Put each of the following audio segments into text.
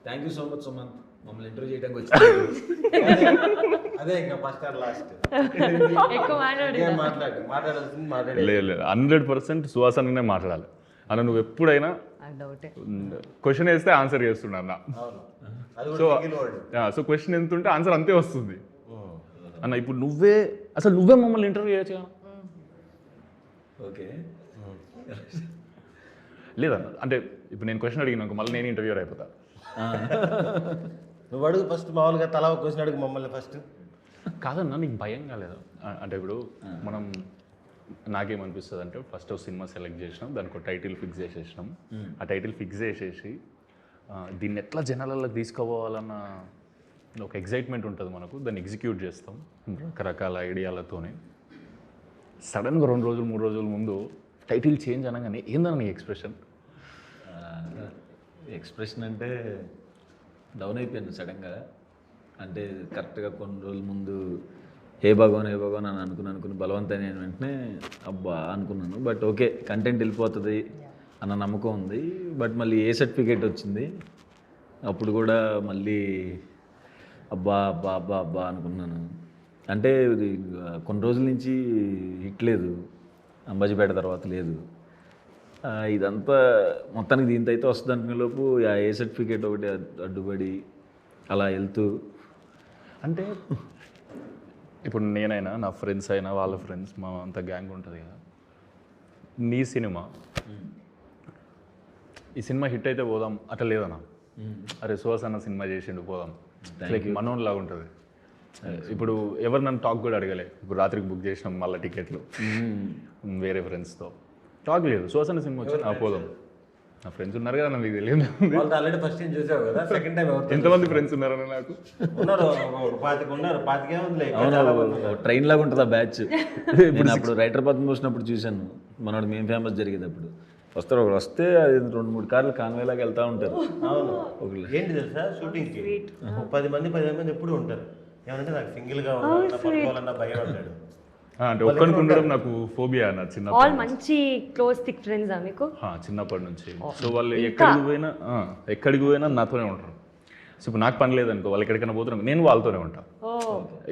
Thank you so much Sumanth, మమ్మల్ని interview చేయడానికి వచ్చి. అదే ఇంకా ఫస్ట్ ఆర్ లాస్ట్ ఎక్కువ మాట్లాడాల్సింది మాట్లాడే. లేదు 100% సుహాసననే మాట్లాడాలి అన్న. నువ్వు ఎప్పుడైనా డౌటే క్వశ్చన్ వేస్తే ఆన్సర్ చేస్తున్నా అన్న. సో క్వశ్చన్ ఎంత ఉంటే ఆన్సర్ అంతే వస్తుంది అన్న. ఇప్పుడు నువ్వే మమ్మల్ని ఇంటర్వ్యూ చేయొచ్చు కదా. ఓకే లేదన్న, అంటే ఇప్పుడు నేను క్వశ్చన్ అడిగినాక మళ్ళీ నేను ఇంటర్వ్యూర్ అయిపోతా. నువ్వు అడుగు ఫస్ట్, మామూలుగా తలా ఒక క్వశ్చన్ అడుగు మమ్మల్ని ఫస్ట్. కాదన్నా నీకు భయం కాలేదా? అంటే ఇప్పుడు మనం నాకేమనిపిస్తుంది అంటే ఫస్ట్ సినిమా సెలెక్ట్ చేసినాం, దానికి ఒక టైటిల్ ఫిక్స్ చేసేసినాం. ఆ టైటిల్ ఫిక్స్ చేసేసి దీన్ని ఎట్లా జనాలలోకి తీసుకుపోవాలన్న ఒక ఎగ్జైట్మెంట్ ఉంటుంది మనకు. దాన్ని ఎగ్జిక్యూట్ చేస్తాం రకరకాల ఐడియాలతోనే. సడన్గా 2 రోజులు 3 రోజుల ముందు టైటిల్ చేంజ్ అనగానే ఏందన్న నీ ఎక్స్ప్రెషన్? ఎక్స్ప్రెషన్ అంటే డౌన్ అయిపోయాను సడన్గా. అంటే కరెక్ట్గా కొన్ని రోజుల ముందు హే భగవాన్ అని అనుకుని బలవంతం అయిన వెంటనే అబ్బా అనుకున్నాను. బట్ ఓకే, కంటెంట్ వెళ్ళిపోతుంది అన్న నమ్మకం ఉంది. బట్ మళ్ళీ ఏ సర్టిఫికేట్ వచ్చింది అప్పుడు కూడా మళ్ళీ అబ్బా అబ్బా అబ్బా అబ్బా అనుకున్నాను. అంటే ఇది కొన్ని రోజుల నుంచి హిట్ లేదు, అంబాజీపేట తర్వాత లేదు. ఇదంతా మొత్తానికి దీంతో అయితే వస్తుంది అనుకునే లోపు ఏ సర్టిఫికేట్ ఒకటి అడ్డుపడి అలా వెళ్తూ. అంటే ఇప్పుడు నేనైనా నా ఫ్రెండ్స్ అయినా వాళ్ళ ఫ్రెండ్స్ మా అంత గ్యాంగ్ ఉంటుంది కదా. నీ సినిమా ఈ సినిమా హిట్ అయితే పోదాం అట్లా లేదన్నా. అరే సుహాసన్న సినిమా చేసిండు పోదాం, లైక్ మనోన్లాగా ఉంటుంది. ఇప్పుడు ఎవరు నన్ను టాక్ కూడా అడగలే. ఇప్పుడు రాత్రికి బుక్ చేసినాం మళ్ళీ టికెట్లు వేరే ఫ్రెండ్స్తో. టాక్ లేదు, సుహాసన్న సినిమా వచ్చి పోదాం. నా ఫ్రెండ్స్ ఉన్నారు కదా, నాకు తెలియదు. ఆల్రెడీ ఫస్ట్ టైం చూసావు కదా, సెకండ్ టైం ఎంతమంది ఫ్రెండ్స్ ఉన్నారని నాకు ఉన్నారు. 25 ట్రైన్ లాగా ఉంటుంది ఆ బ్యాచ్. నేను అప్పుడు రైటర్ పద్మ చూసినప్పుడు చూశాను. మనోడు మేము ఫేమస్ జరిగేది అప్పుడు. వస్తారు ఒకరు వస్తే అది 2-3 కార్లు కాన్వే లాగా వెళ్తూ ఉంటారు. అవును, ఏంటి తెలుసా, షూటింగ్కి 10 మంది ఎప్పుడు ఉంటారు. ఏమంటే నాకు సింగిల్గా పట్టుకోవాలన్న భయం ఉంటాడు. అంటే ఒక్కరికి ఉండడం నాకు ఫోబియా అన్న చిన్నప్పుడు. ఆల్ మంచి క్లోజ్ థిక్ ఫ్రెండ్స్ మీకు చిన్నప్పటి నుంచి. సో వాళ్ళు ఎక్కడికి పోయినా నాతోనే ఉంటారు. సో ఇప్పుడు నాకు పని లేదనుకో, వాళ్ళు ఎక్కడికైనా పోతున్నాను నేను వాళ్ళతోనే ఉంటాను.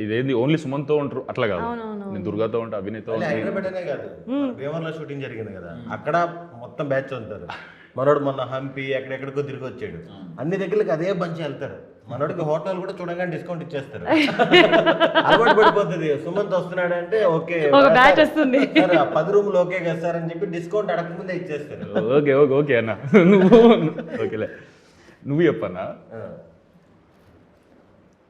ఇదేంది ఓన్లీ సుమంత్తో ఉంటారు అట్లా కాదు, నేను దుర్గాతో ఉంటా, అభినయ్తో ఉంటా. హైదరాబాద్నే కాదు, భీమవరంలో షూటింగ్ జరిగింది కదా, అక్కడ మొత్తం బ్యాచ్ ఉంటారు. మనోడు మొన్న హంపి ఎక్కడెక్కడికో తిరిగి వచ్చాడు. అన్ని దగ్గరికి అదే బంచి వెళ్తారు. మనోడికి హోటల్ కూడా చూడగానే డిస్కౌంట్ ఇచ్చేస్తారు. అలవాటు పడిపోతుంది. సుమంత్ వస్తున్నాడు అంటే ఓకే బ్యాచ్ వస్తుంది, 10 రూములు ఓకే కదా సార్ అని చెప్పి డిస్కౌంట్ అడగకముందే ఇచ్చేస్తారు. ఓకే ఓకే ఓకే అన్న, నువ్వు ఓకేలే. నువ్వు చెప్పన్నా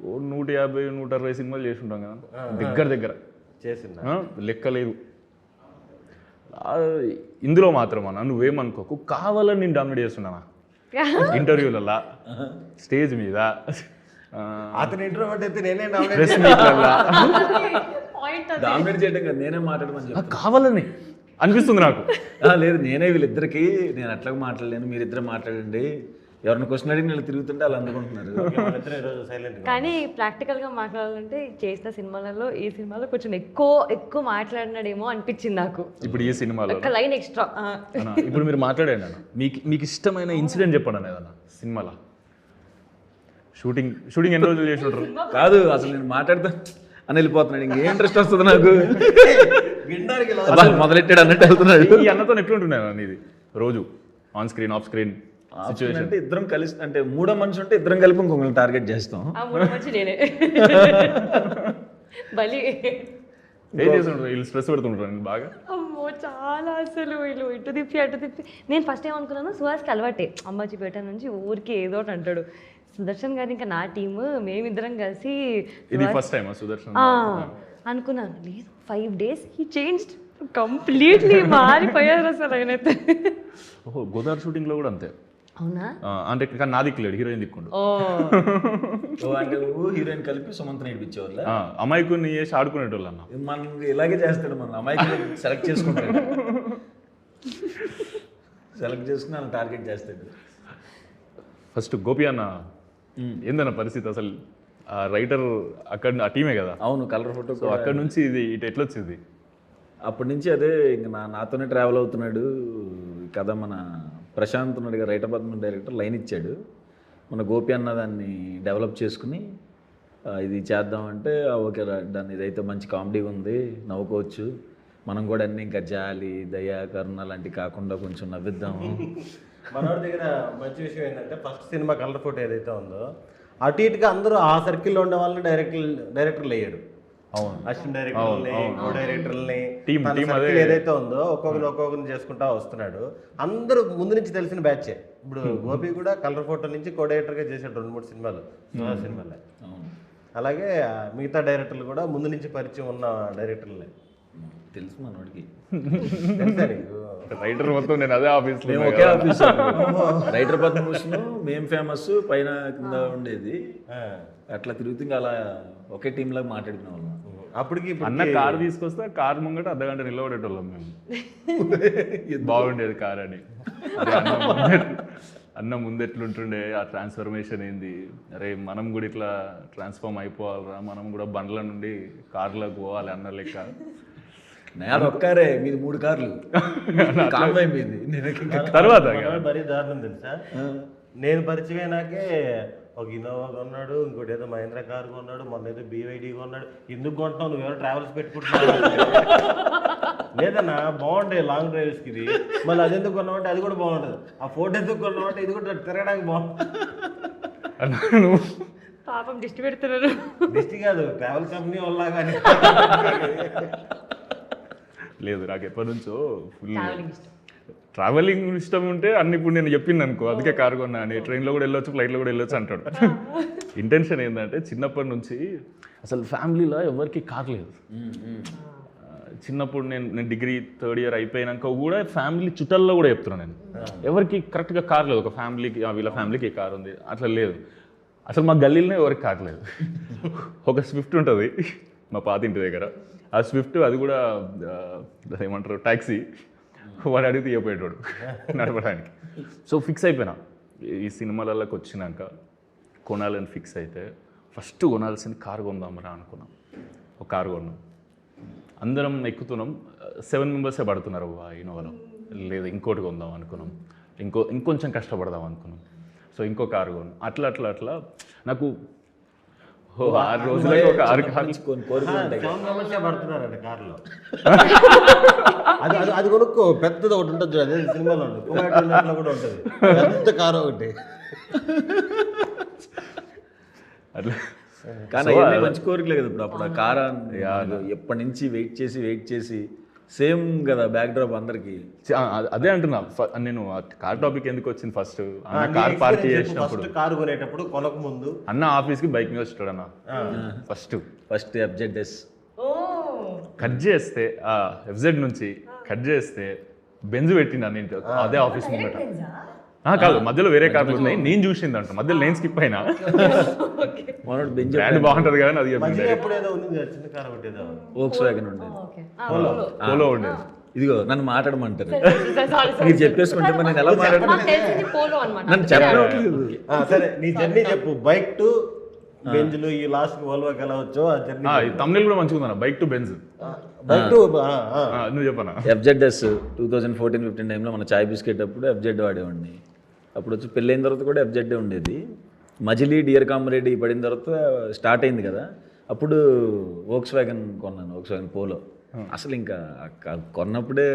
150-160 సినిమాలు చేసి ఉంటాం కదా దగ్గర చేసిందా లెక్క లేదు. ఇందులో మాత్రం అన్న నువ్వేమనుకోకు, కావాలని నేను డామినేట్ చేస్తున్నానా ఇంటర్వ్యూలల్లా, స్టేజ్ మీద, అతను ఇంటర్వ్యూ అయితే నేనే ప్రెస్ మీట్లల్లా డామినేట్ చేయడం కదా, నేనే మాట్లాడమని చెప్పి కావాలని అనిపిస్తుంది నాకు. లేదు, నేనే వీళ్ళిద్దరికి నేను అట్లా మాట్లాడలేను, మీరిద్దరు మాట్లాడండి, ఎవరిని క్వశ్చన్ అడిగి నేను తిరుగుతుంటే వాళ్ళు అందుకుంటున్నారు. కానీ ప్రాక్టికల్గా మాట్లాడాలంటే చేసిన సినిమాలలో ఈ సినిమాలో కొంచెం ఎక్కువ మాట్లాడినాడేమో అనిపించింది నాకు. ఇప్పుడు ఈ సినిమాలో ఒక లైన్ ఎక్స్ట్రా. ఇప్పుడు మీరు మాట్లాడండి అన్న, మీకు ఇష్టమైన ఇన్సిడెంట్ చెప్పండి అన్న ఏదన్నా సినిమాలో. షూటింగ్ ఎన్ని రోజులు చేసి ఉంటారు? కాదు, అసలు నేను మాట్లాడతా అని వెళ్ళిపోతున్నాడు. ఇంకేం ఇంట్రెస్ట్ వస్తుంది నాకు, మొదలెట్టాడు అన్నట్టు వెళ్తున్నాడు. ఈ అన్నతో ఎట్లుంటున్నాను అన్న ఇది రోజు on screen off screen situation? అంటే ఇద్దరం కలిసి, అంటే మూడో మనిషి ఉంటే ఇద్దరం కలిపి ఇంకొకరిని టార్గెట్ చేస్తాం. నేనే బలి ఏం చేస్తుంటారు వీళ్ళు? స్ట్రెస్ పెడుతుంటారు బాగా. అమ్మో చాలా, అసలు వీళ్ళు ఇటు తిప్పి అటు తిప్పి. నేను ఫస్ట్ ఏమనుకున్నాను, సుహాస్కి అలవాటే అంబాజీపేట నుంచి ఊరికి ఏదో ఒకటి అంటాడు. సుదర్శన్ గారు ఇంకా నా టీము మేమిద్దరం కలిసి ఇది ఫస్ట్ టైం సుదర్శన్ అనుకున్నాను. లేదు, 5 days హీ చేంజ్డ్ కంప్లీట్లీ, మారిపోయారు అసలు ఆయనైతే. ఓహో, గోదావరి షూటింగ్లో కూడా అంతే. అవునా? అంటే కానీ నా దిక్కులేడు, హీరోయిన్ దిక్కుండు. అంటే హీరోయిన్ కలిపి సుమంత్ నేర్పించేవాళ్ళ, అమాయకుని చేసి ఆడుకునేటోళ్ళు అన్న. మనం ఇలాగే చేస్తాడు, మన అమాయకుని సెలెక్ట్ చేసుకుంటాడు, సెలెక్ట్ చేసుకుని అలా టార్గెట్ చేస్తాడు. ఫస్ట్ గోపి అన్న ఏందన్న పరిస్థితి అసలు? రైటర్ అక్కడ ఆ టీమే కదా. అవును, కలర్ ఫోటో. సో అక్కడ నుంచి ఇది ఇటు ఎట్లొచ్చింది? అప్పటి నుంచి అదే ఇంకా నాతోనే ట్రావెల్ అవుతున్నాడు కథ. మన ప్రశాంత్ ఉన్నాడు కదా, రైటర్ పద్మ డైరెక్టర్, లైన్ ఇచ్చాడు. మన గోపి అన్న దాన్ని డెవలప్ చేసుకుని ఇది చేద్దామంటే ఓకే దాన్ని ఇదైతే మంచి కామెడీగా ఉంది, నవ్వుకోవచ్చు, మనం కూడా అన్నీ ఇంకా జాలి దయ కరుణ లాంటివి కాకుండా కొంచెం నవ్విద్దాము. మనోడి దగ్గర మంచి విషయం ఏంటంటే ఫస్ట్ సినిమా కలర్ ఫోటో ఏదైతే ఉందో అటు ఇటుగా అందరూ ఆ సర్కిల్లో ఉండే వాళ్ళని డైరెక్టర్లు వేయడు. అవును, అసిస్టెంట్ డైరెక్టర్లని, కో డైరెక్టర్లని, టీమ్ ఏదైతే ఉందో ఒక్కొక్కరిని చేసుకుంటా వస్తున్నాడు. అందరూ ముందు నుంచి తెలిసిన బ్యాచే. ఇప్పుడు గోపి కూడా కలర్ ఫోటో నుంచి కో డైరెక్టర్గా చేశాడు 2-3 సినిమాలు, సినిమాలే. అలాగే మిగతా డైరెక్టర్లు కూడా ముందు నుంచి పరిచయం ఉన్న డైరెక్టర్లే. తెలుసు మనోడికి. తెలుసా నీకు? రైటర్ మొత్తం నేను అదే ఆఫీస్ మేము ఒకే ఆఫీస్. రైటర్ పద్మభూషణ్ మేము ఫేమస్, పైన కింద ఉండేది. అట్లా తిరుగుతుంది, అలా ఒకే టీం లాగా మాట్లాడుకునే వాళ్ళం. అప్పటికి అన్న కార్ తీసుకొస్తే కార్ ముంగట అర్ధగంట నిలబడేటోళ్ళం మేము. బాగుండేది కార్ అని. అన్న ముందెట్లుంటుండే, ఆ ట్రాన్స్ఫర్మేషన్ ఏంది, అరే మనం కూడా ఇట్లా ట్రాన్స్ఫార్మ్ అయిపోవాలరా, మనం కూడా బండ్ల నుండి కార్లకు పోవాలి అన్న లెక్క. నేను ఒక్కరే, మీది 3 కార్లు కాన్వాయ్ మీది. తర్వాత మరీ దారుణం తెలుసా, నేను పరిచయం అయినాకే ఒక ఇన్నోవా కొన్నాడు, ఇంకోటి ఏదో మహేంద్ర కార్ కొన్నాడు, మొన్న ఏదో BYD కొన్నాడు. ఎందుకు కొంటున్నావు, నువ్వు ఎవరో ట్రావెల్స్ పెట్టుకుంటున్నావు? లేదన్నా బాగుంటాయి లాంగ్ డ్రైవ్స్కి ఇది, మళ్ళీ అది ఎందుకు కొన్నామంటే అది కూడా బాగుంటుంది, ఆ ఫోటో ఎందుకు కొన్నామంటే ఇది కూడా తిరగడానికి బాగుంటుంది. పాపం దిష్టి పెడుతున్నారు. దిష్టి కాదు, ట్రావెల్ కంపెనీ వల్ల కానీ. లేదు, నాకు ఎప్పటి నుంచో ఫుల్ ట్రావెలింగ్ ఇష్టం ఉంటే అన్ని ఇప్పుడు నేను చెప్పింది అనుకో, అందుకే కారు కొన్నా అని. ట్రైన్లో కూడా వెళ్ళొచ్చు, ఫ్లైట్లో కూడా వెళ్ళొచ్చు అంటాడు. ఇంటెన్షన్ ఏంటంటే చిన్నప్పటి నుంచి అసలు ఫ్యామిలీలో ఎవరికి కార్ లేదు. చిన్నప్పుడు నేను డిగ్రీ 3rd ఇయర్ అయిపోయినాక కూడా ఫ్యామిలీ చుట్టాల్లో కూడా చెప్తున్నాను నేను, ఎవరికి కరెక్ట్గా కార్ లేదు. ఒక ఫ్యామిలీకి వీళ్ళ ఫ్యామిలీకి కార్ ఉంది, అట్లా లేదు. అసలు మా గల్లీలోనే ఎవరికి కార్ లేదు. ఒక స్విఫ్ట్ ఉంటుంది మా పాతింటి దగ్గర, ఆ స్విఫ్ట్ అది కూడా ఏమంటారు ట్యాక్సీ, వాడు అడిగి తీయపోయేటోడు నడపడానికి. సో ఫిక్స్ అయిపోయినా ఈ సినిమాలలోకి వచ్చినాక కొనాలని ఫిక్స్ అయితే ఫస్ట్ కొనాల్సింది కారు కొందామరా అనుకున్నాం. ఒక కారు కొన్నాం, అందరం ఎక్కుతున్నాం. 7 మెంబర్సే పడుతున్నారు ఇన్నోవాలో. లేదు ఇంకోటి కొందాం అనుకున్నాం, ఇంకొంచెం కష్టపడదాం అనుకున్నాం. సో ఇంకో కారు కొన్నాం. అట్లా అట్లా అట్లా నాకు 6 రోజులకి ఒక 6 కార్లు పడుతున్నారండి కార్లో. అది కొనుక్కో, పెద్దది ఒకటి ఉంటుంది, అదే సినిమాలో ఉంటుంది కూడా ఉంటుంది, పెద్ద కారు ఒకటి. అట్లా కానీ మంచి కోరికలే కదా. ఇప్పుడు అప్పుడు ఆ కార్ ఎప్పటి నుంచి వెయిట్ చేసి సేమ్ కదా బ్యాక్ డ్రాప్ అందరికి. అదే అంటున్నా నేను, కార్ టాపిక్ ఎందుకు వచ్చింది ఫస్ట్, అన్న కార్ పార్క్ చేసినప్పుడు, కారు కొనేటప్పుడు కొనక ముందు అన్న ఆఫీస్కి బైక్ మీద వచ్చాడు అన్న. ఫస్ట్ FZS కట్ చేస్తే FZ నుంచి కట్ చేస్తే బెంజ్ పెట్టింది అన్న ఇంటి అదే ఆఫీస్ ముంగట. కాదు, మధ్యలో వేరే కార్లు ఉన్నాయి, నేను చూసింది అంట, మధ్యలో నేను స్కిప్ అయినా. బ్రాండ్ బాగుంటది కానీ అది Volkswagen ఉండేది, పోలో ఉండేది. ఇదిగో నన్ను మాట్లాడమంటారు, మీరు చెప్పేసుకుంటే మరి నేను ఎలా నన్ను చెప్పలేదు. సరే నీ జర్నీ చెప్పు, బైక్ టు బెంజ్లు ఈ లాస్ట్ వోల్వోకి ఎలా వచ్చో ఆ జర్నీ. తమిళ కూడా మంచిగా ఉందన్న, bike to Benz. Bike to నువ్వు చెప్పనా. FZS 2014-15 టైంలో మన చాయ్ బిస్కెట్ అప్పుడు FZ వాడేవాడిని. అప్పుడు వచ్చి పెళ్ళైన తర్వాత కూడా FZ ఉండేది. మజిలీ డియర్ కామ్రేడ్ పడిన తర్వాత స్టార్ట్ అయింది కదా, అప్పుడు Volkswagen కొన్నాను, Volkswagen పోలో. అసలు ఇంకా కొన్నప్పుడే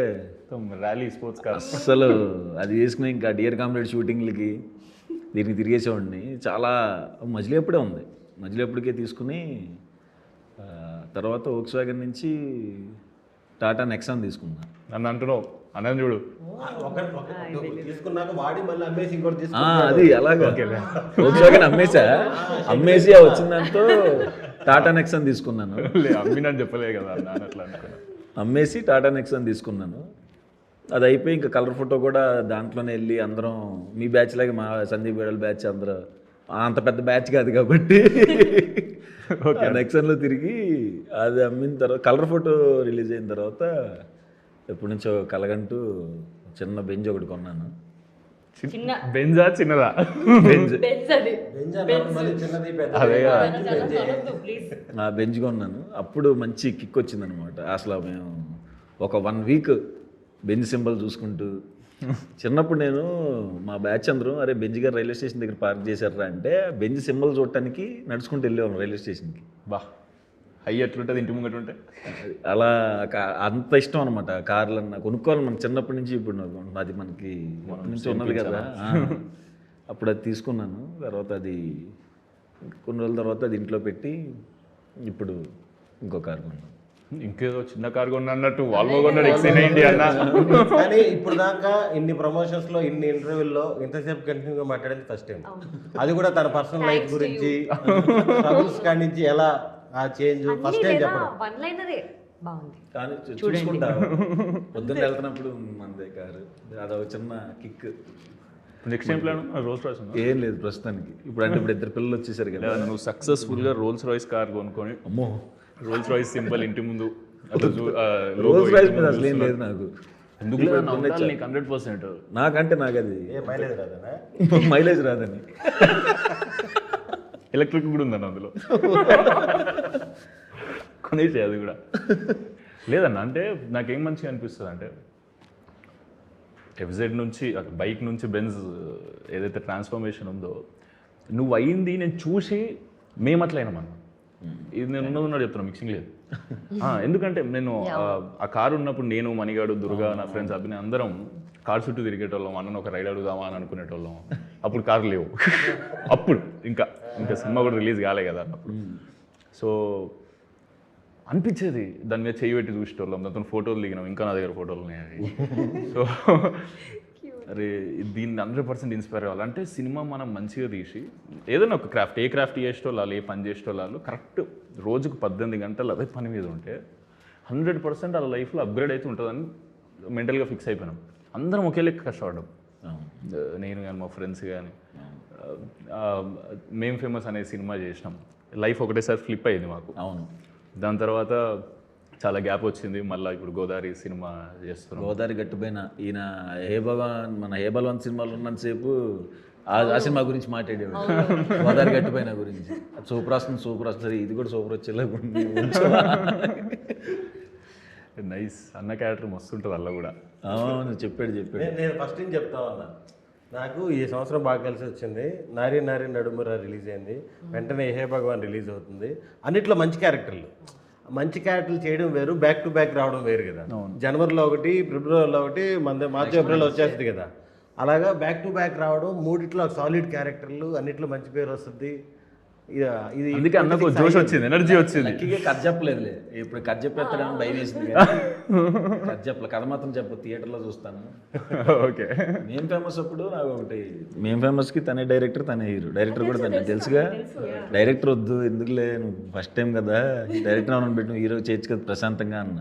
ర్యాలీ స్పోర్ట్స్ కార్ అసలు అది వేసుకుని ఇంకా డియర్ కామ్రేడ్ షూటింగ్లకి దీనికి తిరిగేసేవాడిని. చాలా మజిలీ అప్పుడే ఉంది, మజిలీ అప్పటికే తీసుకుని తర్వాత Volkswagen నుంచి టాటా నెక్సాన్ తీసుకున్నా. నన్ను అంటున్నావు అన్నది చూడు, తీసుకున్నాక వాడి మళ్ళీ అమ్మేసి ఇంకోటి అది అలాగే Volkswagen అమ్మేసి వచ్చిన దాంతో టాటా నెక్సాన్ తీసుకున్నాను. అమ్మినని చెప్పలే కదా అన్న, అట్లా అనుకున్నా. అమ్మేసి టాటా నెక్సాన్ తీసుకున్నాను. అది అయిపోయి ఇంకా కలర్ ఫోటో కూడా దాంట్లోనే వెళ్ళి అందరం మీ బ్యాచ్ లాగా, మా సందీప్ గడల బ్యాచ్ అందరూ అంత పెద్ద బ్యాచ్ కాదు కాబట్టి నెక్సాన్లో తిరిగి అది అమ్మిన తర్వాత కలర్ ఫోటో రిలీజ్ అయిన తర్వాత ఎప్పటి నుంచో కలగంటూ చిన్న బెంజ్ ఒకటి కొన్నాను. బెంజా చిన్నదా? ఆ బెంజ్ కొన్నాను. అప్పుడు మంచి కిక్ వచ్చిందనమాట. అసలు మేము ఒక 1 వీక్ బెంజ్ సింబల్ చూసుకుంటూ చిన్నప్పుడు నేను మా బ్యాచ్ అందరూ అరే బెంజ్ గారు రైల్వే స్టేషన్ దగ్గర పార్క్ చేశారా అంటే బెంజ్ సింబల్ చూడటానికి నడుచుకుంటూ వెళ్ళేవాళ్ళం రైల్వే స్టేషన్కి. బా హై ఎట్లుంటుంది ఇంటి ముంగట ఉంటే. అలా అంత ఇష్టం అనమాట కార్లు అన్న కొనుక్కోవాలి మనకి చిన్నప్పటి నుంచి. ఇప్పుడు అది మనకి నుంచి ఉన్నది కదా. అప్పుడు అది తీసుకున్నాను. తర్వాత అది కొన్ని రోజుల తర్వాత అది ఇంట్లో పెట్టి ఇప్పుడు ఇంకో కారు కొన్నాను. ఇంకేదో చిన్న కారు కొన్నా అన్నట్టు వాల్వో కొన్నాడు XC90 అన్న. కానీ ఇప్పుడు దాకా ఇన్ని ప్రమోషన్స్ లో ఇన్ని ఇంటర్వ్యూల్లో ఇంతసేపు కంటిన్యూగా మాట్లాడేది ఫస్ట్ టైం. అది కూడా తన పర్సనల్ లైఫ్ గురించి స్ట్రగుల్స్ కాడి నుంచి ఎలా ఆ చేంజ్ ఫస్ట్ టైం చెప్పడం. వన్ లైనరే బాగుంది. కానీ చూసుకుంటా పొద్దున్న వెళ్తున్నప్పుడు మందే కారు అదొక చిన్న kick. Next time plan Rolls Royce ఉందా? ఏం లేదు ప్రస్తుతానికి. ఇప్పుడు అంటే ఇప్పుడు 2 పిల్లలు వచ్చేసారు కదా. నువ్వు సక్సెస్ఫుల్గా రోల్స్ రాయిస్ కార్ కొనుక్కొని అమ్మో రోల్స్ రాయిస్ సింబల్ ఇంటి ముందు రోల్స్ రాయిస్ మీద అసలు ఏం లేదు నాకు. ఎందుకు నీకు 100%. నాకంటే నాకు అది మైలేజ్ రాదనా? మైలేజ్ రాదని. ఎలక్ట్రిక్ కూడా ఉందన్న అందులో. కొనేసి అది కూడా లేదన్న. అంటే నాకేం మంచిగా అనిపిస్తుంది అంటే FZ నుంచి బైక్ నుంచి బెంజ్ ఏదైతే ట్రాన్స్ఫర్మేషన్ ఉందో నువ్వు అయింది నేను చూసి మేము అట్లయినామన్న. ఇది నేను ఉన్నది చెప్తున్నా, మిక్సింగ్ లేదు. ఎందుకంటే నేను ఆ కారు ఉన్నప్పుడు నేను మణిగాడు దుర్గా నా ఫ్రెండ్స్ అభినయ్ అందరం కార్ చుట్టూ తిరిగేటోళ్ళం. అన్న ఒక రైడ్ అడుగుదామా అని అనుకునేటోళ్ళం. అప్పుడు కారు లేవు. అప్పుడు ఇంకా సినిమా కూడా రిలీజ్ కాలే కదా అప్పుడు. సో అనిపించేది దాని మీద చేయి పెట్టి చూసేటోళ్ళం. దాంతో ఫోటోలు దిగినాం. ఇంకా నా దగ్గర ఫోటోలు ఉన్నాయి అవి. సో అరే దీన్ని 100% ఇన్స్పైర్ అవ్వాలంటే సినిమా మనం మంచిగా తీసి ఏదైనా ఒక క్రాఫ్ట్ ఏ క్రాఫ్ట్ చేసేటోళ్ళు ఏ పని చేసేటోళ్ళు కరెక్ట్ రోజుకు 18 గంటలు అదే పని మీద ఉంటే 100% వాళ్ళ లైఫ్లో అప్గ్రేడ్ అయితే ఉంటుందని మెంటల్గా ఫిక్స్ అయిపోయినాం. అందరం ఒకే లెక్క కష్టపడ్డాం. నేను కానీ మా ఫ్రెండ్స్ కానీ. మేం ఫేమస్ అనే సినిమా చేసినాం. లైఫ్ ఒకటేసారి ఫ్లిప్ అయ్యింది మాకు. అవును. దాని తర్వాత చాలా గ్యాప్ వచ్చింది. మళ్ళీ ఇప్పుడు గోదావరి సినిమా చేస్తున్నాం. గోదావరి గట్టుపైన ఈయన మన హే బలవంత్ సినిమాలో ఉన్నంతసేపు ఆ సినిమా గురించి మాట్లాడేవాడు. గోదావరి గట్టుపైన గురించి సూపర్ వస్తుంది ఇది కూడా సూపర్ వచ్చేలా నైస్. అన్న క్యారెక్టర్ మస్తు ఉంటుంది అలా కూడా. అవును చెప్పాడు. నేను ఫస్ట్ నుంచి చెప్తా ఉన్నా. నాకు ఈ సంవత్సరం బాగా కలిసి వచ్చింది. నారి నారి నడుమురా రిలీజ్ అయింది. వెంటనే హే భగవాన్ రిలీజ్ అవుతుంది. అన్నిట్లో మంచి క్యారెక్టర్లు చేయడం వేరు, బ్యాక్ టు బ్యాక్ రావడం వేరు కదా. జనవరిలో ఒకటి, ఫిబ్రవరిలో ఒకటి, మార్చి ఏప్రిల్లో వచ్చేస్తుంది కదా. అలాగా బ్యాక్ టు బ్యాక్ రావడం, మూడిట్లో సాలిడ్ క్యారెక్టర్లు, అన్నిట్లో మంచి పేరు వస్తుంది. ఇది అందుకే అన్నకు జోష్ వచ్చింది, ఎనర్జీ వచ్చింది. లక్కీగా కథ చెప్పలేదులే. ఇప్పుడు కథ చెప్పేస్తాడని భయం వేసింది. కథ చెప్పలే. కథ మాత్రం చెప్పు, థియేటర్లో చూస్తాను. ఓకే. మేం ఫేమస్ అప్పుడు నాకు ఒకటి మేం ఫేమస్కి తనే డైరెక్టర్, తనే హీరో. డైరెక్టర్ కూడా తనే తెలుసుగా. డైరెక్టర్ వద్దు ఎందుకులే, నువ్వు ఫస్ట్ టైం కదా డైరెక్టర్ అవును పెట్టి హీరో చేయొచ్చు కదా ప్రశాంతంగా అన్న.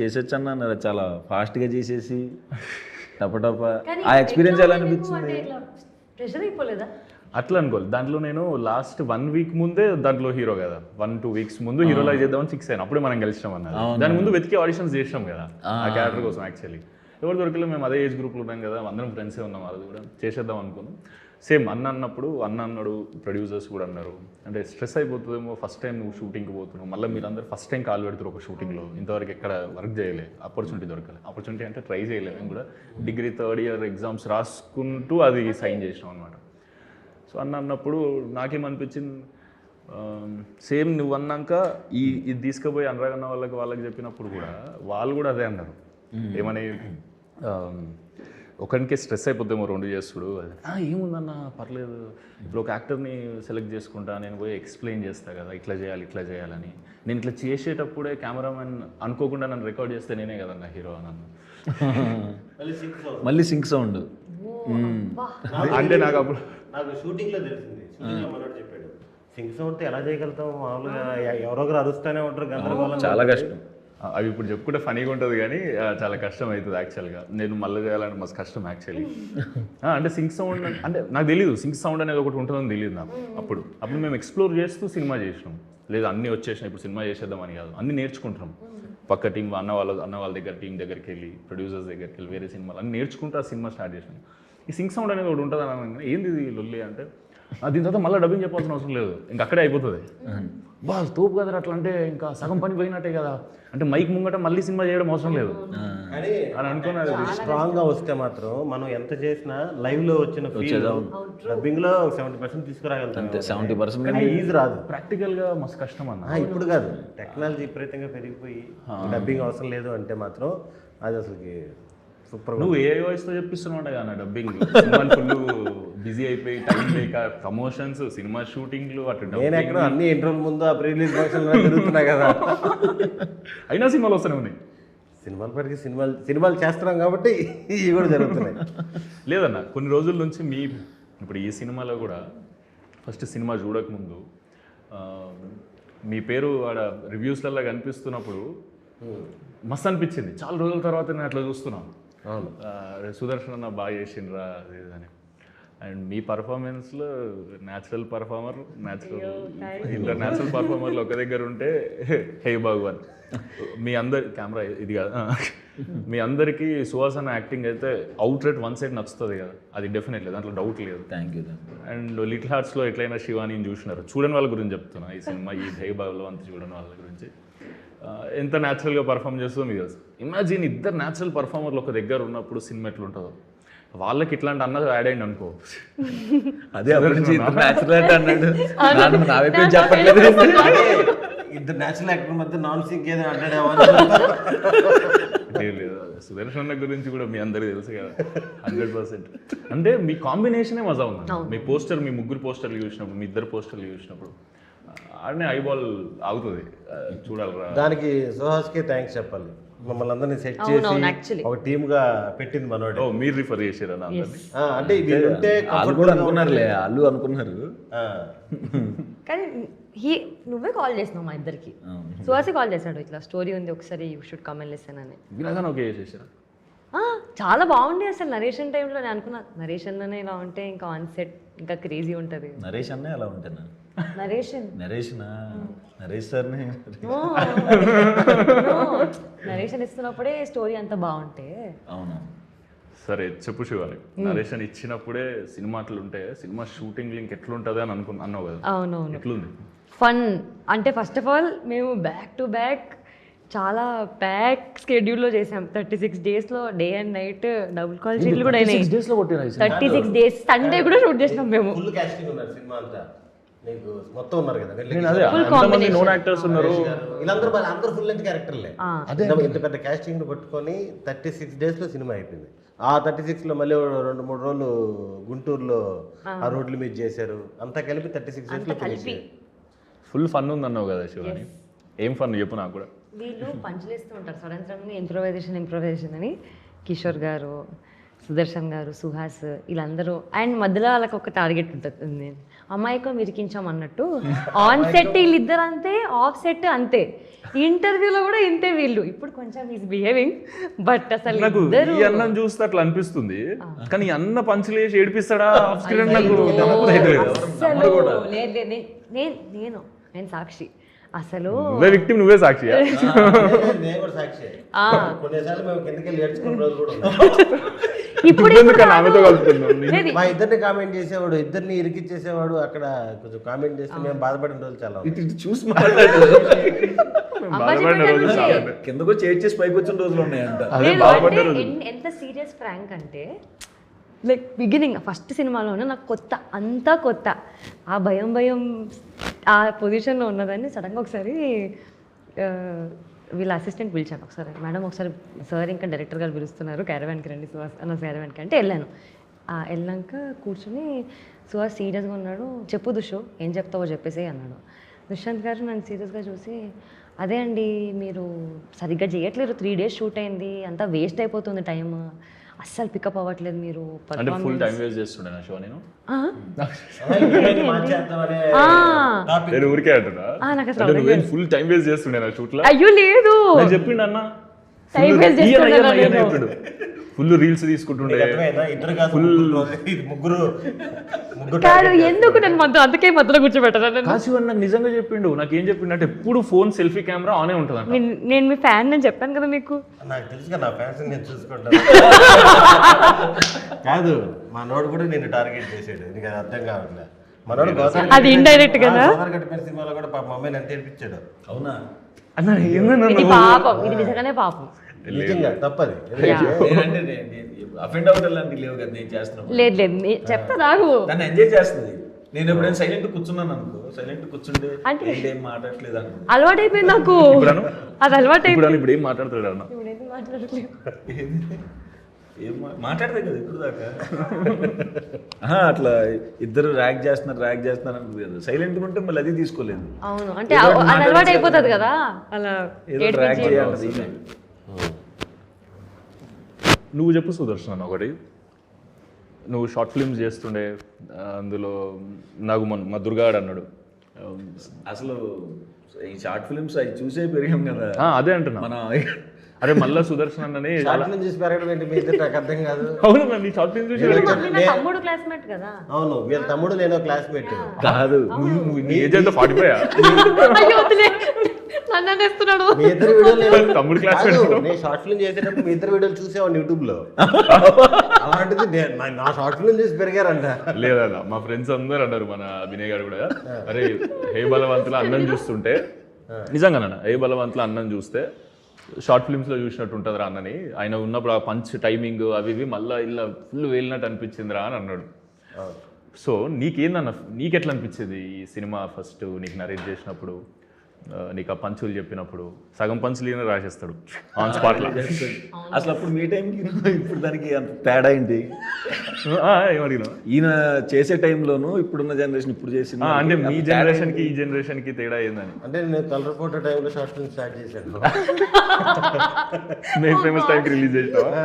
చేసేచ్చు అన్నారు. చాలా ఫాస్ట్గా చేసేసి టపటప. ఆ ఎక్స్పీరియన్స్ ఎలా అనిపించింది? ప్రెషర్ అయిపోలేదా? అట్లా అనుకోవాలి. దాంట్లో నేను లాస్ట్ 1 వీక్ ముందే దాంట్లో హీరో కదా, 1-2 వీక్స్ ముందు హీరోలా చేద్దామని ఫిక్స్ అయ్యాను. అప్పుడే మనం కలిసినాం అన్నారు. దాని ముందు వెతికి ఆడిషన్స్ చేసినాం కదా ఆ క్యారెక్టర్ కోసం. యాక్చువల్లీ ఎవరు దొరికలే, మేము అదే ఏజ్ గ్రూప్లో ఉన్నాం కదా, అందరం ఫ్రెండ్సే ఉన్నాం. అది కూడా చేసేద్దాం అనుకున్నాం. సేమ్ అన్నప్పుడు అన్నాడు, ప్రొడ్యూసర్స్ కూడా అన్నారు అంటే స్ట్రెస్ అయిపోతుందేమో, ఫస్ట్ టైం నువ్వు షూటింగ్కి పోతున్నావు, మళ్ళీ మీరు అందరూ ఫస్ట్ టైం కాల్ పెడుతున్నారు ఒక షూటింగ్లో, ఇంతవరకు ఎక్కడ వర్క్ చేయలే, ఆపర్చునిటీ దొరకలే. ఆపర్చునిటీ అంటే ట్రై చేయలేదు. మేము కూడా డిగ్రీ 3rd ఇయర్ ఎగ్జామ్స్ రాసుకుంటూ అది సైన్ చేసినాం అనమాట. సో అన్నప్పుడు నాకేమనిపించింది, సేమ్ నువ్వు అన్నాక ఇది తీసుకుపోయి అనురాగ్ అన్న వాళ్ళకి చెప్పినప్పుడు కూడా వాళ్ళు కూడా అదే అన్నారు. ఏమని ఒకరికి స్ట్రెస్ అయిపోద్దేమో 2 చేస్తుడు. ఏముందన్న పర్లేదు, ఇప్పుడు ఒక యాక్టర్ని సెలెక్ట్ చేసుకుంటా, నేను పోయి ఎక్స్ప్లెయిన్ చేస్తా కదా ఇట్లా చేయాలని. నేను ఇట్లా చేసేటప్పుడే కెమెరామెన్ అనుకోకుండా నన్ను రికార్డ్ చేస్తే నేనే కదన్న హీరో అన్నాను. మళ్ళీ సింక్ సౌండ్ అంటే నాకు షూటింగ్లో తెలిసింది. షూటింగ్లో మనోడు చెప్పాడు, సింక్ సౌండ్ ఎలా చేయగలుగుతాం, మామూలుగా ఎవరొకరు అరుస్తూనే ఉంటారు, గందరగోళం, చాలా కష్టం. అవి ఇప్పుడు చెప్పుకుంటే ఫనీగా ఉంటుంది కానీ చాలా కష్టం అవుతుంది యాక్చువల్గా. నేను మళ్ళీ చేయాలంటే మస్తు కష్టం యాక్చువల్లీ. అంటే సింక్ సౌండ్ అంటే నాకు తెలీదు, సింక్ సౌండ్ అనేది ఒకటి ఉంటుందని తెలియదు నాకు. అప్పుడు మేము ఎక్స్ప్లోర్ చేస్తూ సినిమా చేసినాం. లేదు అన్నీ వచ్చేసినాయి, ఇప్పుడు సినిమా చేసేద్దామని కాదు, అన్నీ నేర్చుకుంటున్నాం. పక్క టీం అన్న వాళ్ళ దగ్గర టీం దగ్గరికి వెళ్ళి, ప్రొడ్యూసర్స్ దగ్గరికి వెళ్ళి, వేరే సినిమాలు అన్నీ నేర్చుకుంటూ ఆ సినిమా స్టార్ట్ చేసినాం. ఈ సింక్ సౌండ్ అనేది ఒకటి ఉంటుంది అని ఏంది ఇది లొల్లి అంటే, దీని తర్వాత మళ్ళీ డబ్బింగ్ చెప్పాల్సిన అవసరం లేదు, ఇంకా అక్కడే అయిపోతుంది. బా తోపు కదా అట్లా అంటే ఇంకా సగం పని పోయినట్టే కదా అంటే మైక్ ముంగట మళ్ళీ సినిమా చేయడం అవసరం లేదు కానీ అని అనుకున్నది. స్ట్రాంగ్ గా వస్తే మాత్రం మనం ఎంత చేసినా లైవ్ లో వచ్చిన ఫీల్ డబ్బింగ్ లో 70% తీసుకురాగలుగుతాం. 70% ఈజీ రాదు. ప్రాక్టికల్గా మస్తు కష్టం అన్న. ఇప్పుడు కాదు, టెక్నాలజీ విపరీతంగా పెరిగిపోయి డబ్బింగ్ అవసరం లేదు అంటే మాత్రం అది అసలుకి సూపర్. నువ్వు ఏ వాయిస్తో చెప్పిస్తున్నావు కదా డబ్బింగ్, సినిమా ఫుల్ బిజీ అయిపోయి టైం లేక ప్రమోషన్స్, సినిమా షూటింగ్లు అటు నేను ఎక్కడ అన్ని ఇంటర్వ్యూ ముందు ఆ ప్రీ రిలీజ్ ఫంక్షన్ తిరుగుతున్నా కదా. అయినా సినిమాలు వస్తూనే ఉన్నాయి. సినిమాలు పడికి సినిమాలు చేస్తున్నాం కాబట్టి ఇవి కూడా జరుగుతున్నాయి. లేదన్న కొన్ని రోజుల నుంచి ఇప్పుడు ఈ సినిమాలో కూడా ఫస్ట్ సినిమా చూడకముందు మీ పేరు ఆడ రివ్యూస్లలో కనిపిస్తున్నప్పుడు మస్తు అనిపించింది. చాలా రోజుల తర్వాత నేను అట్లా చూస్తున్నాను. అవును, సుదర్శన్ అన్న బాగా చేసిండ్రా అది అని. అండ్ మీ పర్ఫార్మెన్స్లో న్యాచురల్ పర్ఫార్మర్, ఇద్దరు న్యాచురల్ పర్ఫార్మర్లు ఒక దగ్గర ఉంటే హే భగవాన్. మీ అందరి కెమెరా ఇది కాదు, మీ అందరికీ సుహాసన యాక్టింగ్ అయితే అవుట్ రేట్ వన్ సైడ్ నచ్చుతుంది కదా, అది డెఫినెట్లీ దాంట్లో డౌట్ లేదు. Thank you. అండ్ లిటిల్ హార్ట్స్లో ఎట్లయినా శివానీని చూసినారు, చూడని వాళ్ళ గురించి చెప్తున్నా. ఈ సినిమా ఈ హే భగవాన్ అంతా చూడని వాళ్ళ గురించి ఎంత న్యాచురల్గా పర్ఫామ్ చేస్తుందో మీకు తెలుసు. ఇమాజిన్ ఇద్దరు న్యాచురల్ పర్ఫార్మర్లు ఒక దగ్గర ఉన్నప్పుడు సినిమా ఎట్లుంటుందో. వాళ్ళకి ఇట్లాంటి అన్నది యాడ్ అయింది అనుకో, అదే న్యాచురల్ అన్నాడు, నా వైపు చెప్పట్లేదు. ఇద్దరు నేచురల్ యాక్టర్ మధ్య నాన్ సింక్ ఏదో అంటాడేమో. లేదు, సుదర్శన్ గురించి కూడా మీ అందరికీ తెలుసు కదా 100%. అంటే మీ కాంబినేషనే మజా ఉంది. మీ పోస్టర్, మీ ముగ్గురు పోస్టర్లు చూసినప్పుడు, మీ ఇద్దరు పోస్టర్లు చూసినప్పుడు ఆడనే ఐబాల్ ఆగుతుంది, చూడాలరా. దానికి సుహాస్కి థ్యాంక్స్ చెప్పాలి. మమ్మల్ని అందరినీ సెట్ చేసి ఒక టీమ్ గా పెట్టింది మనోడు. ఓ మీరు రిఫర్ చేసారా అందరినీ? అంటే వీళ్ళుంటే వాళ్ళు కూడా అనుకున్నారులే, వాళ్ళు అనుకున్నారు. కానీ నువ్వే కాల్ చేసినావు మా ఇద్దరికి. సుహాసి కాల్ చేశాడు, ఇట్లా స్టోరీ ఉంది ఒకసారి you should come and listen అని. వినగానే ఓకే చేసారా? చాలా బాగుంది అసలు. నరేషన్ టైంలో నేను అనుకున్నా నరేషన్లోనే ఇలా ఉంటే ఇంకా ఆన్ సెట్ ఇంకా క్రేజీ ఉంటుంది. నరేష్ అన్నే అలా ఉంటాను. నరేష్ సార్ని నరేషన్ ఇస్తున్నప్పుడే స్టోరీ అంతా బాగుంటే. అవును సరే చెప్పు శివాలి, నరేషన్ ఇచ్చినప్పుడే సినిమా అట్లుంటే సినిమా షూటింగ్ లింక్ ఎట్లుంటుంది అని అన్నావు కదా. అవునవును, ఎట్లుంది? ఫన్ అంటే ఫస్ట్ ఆఫ్ ఆల్ మేము బ్యాక్ టు బ్యాక్ చాలా ప్యాక్ స్కెడ్యూల్లో చేసాం. 36 daysలో day and night double call షీట్లు కూడా అయినాయి. 36 days సండే కూడా షూట్ చేసినాం మేము. ఫుల్ కాస్టింగ్ ఉన్నారు సినిమా అంతా, నీకు మొత్తం ఉన్నారు కదా. నోన్ యాక్టర్స్ ఉన్నారు, అందరూ ఫుల్ లెంత్ క్యారెక్టర్లే. ఇంత పెద్ద కాస్టింగ్ పట్టుకొని 36 daysలో సినిమా అయిపోయింది. ఆ 36లో మళ్ళీ 2-3 రోజులు గుంటూరులో ఆ రోడ్ల మీద చేశారు. అంతా కలిపి 36 daysలో ఫినిష్. ఫుల్ ఫన్ ఉంది అన్నావు కదా శివాని, ఏం ఫన్ చెప్పు నాకు కూడా. వీళ్ళు పంచులేస్తూ ఉంటారు సడన్ సడన్గా ఇంప్రొవైజేషన్ అని. కిషోర్ గారు, సుదర్శన్ గారు, సుహాస్ వీళ్ళందరూ. అండ్ మధ్యలో వాళ్ళకి ఒక టార్గెట్ ఉంటుంది, అమ్మాయికో విరికించాం అన్నట్టు. ఆన్ సెట్ వీళ్ళిద్దరు అంతే, ఆఫ్ సెట్ అంతే. ఇంటర్వ్యూలో కూడా ఇంతే వీళ్ళు. ఇప్పుడు కొంచెం ఈజ్ బిహేవింగ్ బట్ అసలు నాకు ఈ అన్నం చూస్తే అట్లా అనిపిస్తుంది. కానీ ఈ అన్న పంచులేసి ఏడిపిస్తాడా ఆఫ్ స్క్రీన్? నేను సాక్షి. అసలు నువ్వే సాక్షి. నేను కూడా సాక్షి. కొన్నిసార్లు మేము కిందకి వెళ్ళి ఏడ్చుకున్న రోజు కూడా ఇప్పుడు మా ఇద్దరిని కామెంట్ చేసేవాడు, ఇద్దరిని ఇరికిచ్చేసేవాడు. అక్కడ కొంచెం కామెంట్ చేస్తే మేము బాధపడిన రోజులు చాలా చూసి కిందకు చేసి పైకి వచ్చిన రోజులు ఉన్నాయంట. ఎంత సీరియస్ ఫ్రాంక్ అంటే లైక్ బిగినింగ్ ఫస్ట్ సినిమాలోనే నాకు కొత్త, అంతా కొత్త. ఆ భయం ఆ పొజిషన్లో ఉన్నదాన్ని సడన్గా ఒకసారి వీళ్ళ అసిస్టెంట్ పిలిచాను. ఒకసారి మేడం ఒకసారి సార్ ఇంకా డైరెక్టర్ గారు పిలుస్తున్నారు, క్యారవాన్కి రండి సుహాస్ అన్న. క్యారవాన్కి అంటే వెళ్ళాను. వెళ్ళాక కూర్చొని సుహాస్ సీరియస్గా ఉన్నాడు. చెప్పు దుషో ఏం చెప్తావో చెప్పేసి అన్నాడు. దుష్యంత్ గారు నన్ను సీరియస్గా చూసి, అదే అండి మీరు సరిగ్గా చేయట్లేదు, 3 days షూట్ అయింది, అంతా వేస్ట్ అయిపోతుంది టైం, అస్సలు పికప్ అవ్వట్లేదు మీరు. ఫుల్ టైం వేస్ట్ చేస్తుండే నా షో నేను. ఊరికే అంటున్నా, ఫుల్ టైం వేస్ట్ చేస్తుండే నా షూట్ లో. అయ్యో లేదు చెప్పిండు అన్న, ఫుల్ రీల్స్ తీసుకుంటుండే. కాదు ఎందుకు నేను అందుకే మధ్యలో కూర్చోబెట్టాను. కాశీ నాకు నిజంగా చెప్పిండు. నాకేం చెప్పిండు అంటే ఎప్పుడు ఫోన్ సెల్ఫీ కెమెరా ఆనే ఉంటుంది. నేను మీ ఫ్యాన్ అని చెప్పాను కదా మీకు. నాకు తెలుసు నా ఫ్యాన్స్ నేను చూసుకుంటాను. కాదు మా నోడు కూడా నేను టార్గెట్ చేసాడు, నీకు అది అర్థం కావట్లేదు. మనోడు అది indirect కదా? గోదావరి సినిమాలో కూడా పాప మా అమ్మాయిని ఎంత ఏడిపించాడు. అవునా? అన్న ఏందన్నా ఇది పాపం, ఇది నిజంగానే పాపం. నిజంగా తప్పది. నేనంటే అఫెండ్ అవుతారు లాంటివి లేవు కదా నేను చేస్తున్నాను. లేదు లేదు చెప్తా రాగు. దాన్ని ఎంజాయ్ చేస్తుంది. నేను ఎప్పుడైనా సైలెంట్ కూర్చున్నాను అనుకో, సైలెంట్ కూర్చుంటే అంటే ఏం మాట్లాడట్లేదు అనుకో. అలవాటు అయిపోయింది నాకు, అది అలవాటు అయిపోయింది. ఇప్పుడు ఏం మాట్లాడుతాడు అన్న? ఇప్పుడేం మాట్లాడట్లేదు. ఏం మాట్లాడదే కదా ఇప్పుడు దాకా. అట్లా ఇద్దరు ర్యాక్ చేస్తున్నారు అనుకుంది కదా, సైలెంట్గా ఉంటే మళ్ళీ అది తీసుకోలేదు. అవును అంటే అది అలవాటు అయిపోతుంది కదా అలా. ఏదో ర్యాక్ చేయాలి. నువ్వు చెప్పు సుదర్శన్ ఒకటి. నువ్వు షార్ట్ ఫిల్మ్స్ చేస్తుండే, అందులో నాకు మా దుర్గాడు అన్నాడు అసలు ఈ షార్ట్ ఫిల్మ్స్ అవి చూసే పెరిగాం కదా. అదే అంటున్నా మన అరే మళ్ళా సుదర్శన్ అన్నని చూసి పెరగడం ఏంటి మీ ఇద్దరు నాకు అర్థం కాదు. అవును నీ షార్ట్ ఫిల్మ్ చూసి తమ్ముడు క్లాస్మేట్ కదా. అవును వీళ్ళ తమ్ముడు నేను క్లాస్మేట్ కాదు. నీ ఏజ్ అంటే 45. నన్ను అనేస్తున్నాడు. మీ ఇద్దరు వీడియోలు తమ్ముడు క్లాస్ నేను షార్ట్ ఫిల్మ్ చేసేటప్పుడు మీ ఇద్దరు వీడియోలు చూసేవాడిని యూట్యూబ్ లో. అలాంటిది నా షార్ట్ ఫిల్మ్ చూసి పెరిగారంట. లేదన్న మా ఫ్రెండ్స్ అందరూ అన్నారు, మన వినయ్ గారు కూడా, అరే హే బలవంతుల అన్నం చూస్తుంటే నిజంగానన్న హే బలవంతుల అన్నం చూస్తే షార్ట్ ఫిల్మ్స్లో చూసినట్టు ఉంటుంది రా అన్నని, ఆయన ఉన్నప్పుడు ఆ పంచ్ టైమింగ్ అవి ఇవి మళ్ళీ ఇలా ఫుల్ వేలినట్టు అనిపించింది రా అని అన్నాడు. సో నీకేందన్న, నీకెట్లా అనిపించేది ఈ సినిమా ఫస్ట్ నీకు నరేట్ చేసినప్పుడు, నీకు ఆ పంచులు చెప్పినప్పుడు? సగం పంచులు ఈయన రాసేస్తాడు ఆన్ స్పాట్లో. అసలు అప్పుడు మీ టైంకి ఇప్పుడు దానికి అంత తేడా ఏంటి? ఏమడిగినా ఈయన చేసే టైంలోను ఇప్పుడున్న జనరేషన్ ఇప్పుడు చేసిన అంటే మీ జనరేషన్కి ఈ జనరేషన్కి తేడా ఏందని? అంటే నేను కలర్ ఫోటో టైంలో షార్ట్ ఫిల్మ్ స్టార్ట్ చేశాను. మేము ఫేమస్ టైంకి రిలీజ్ చేసావా?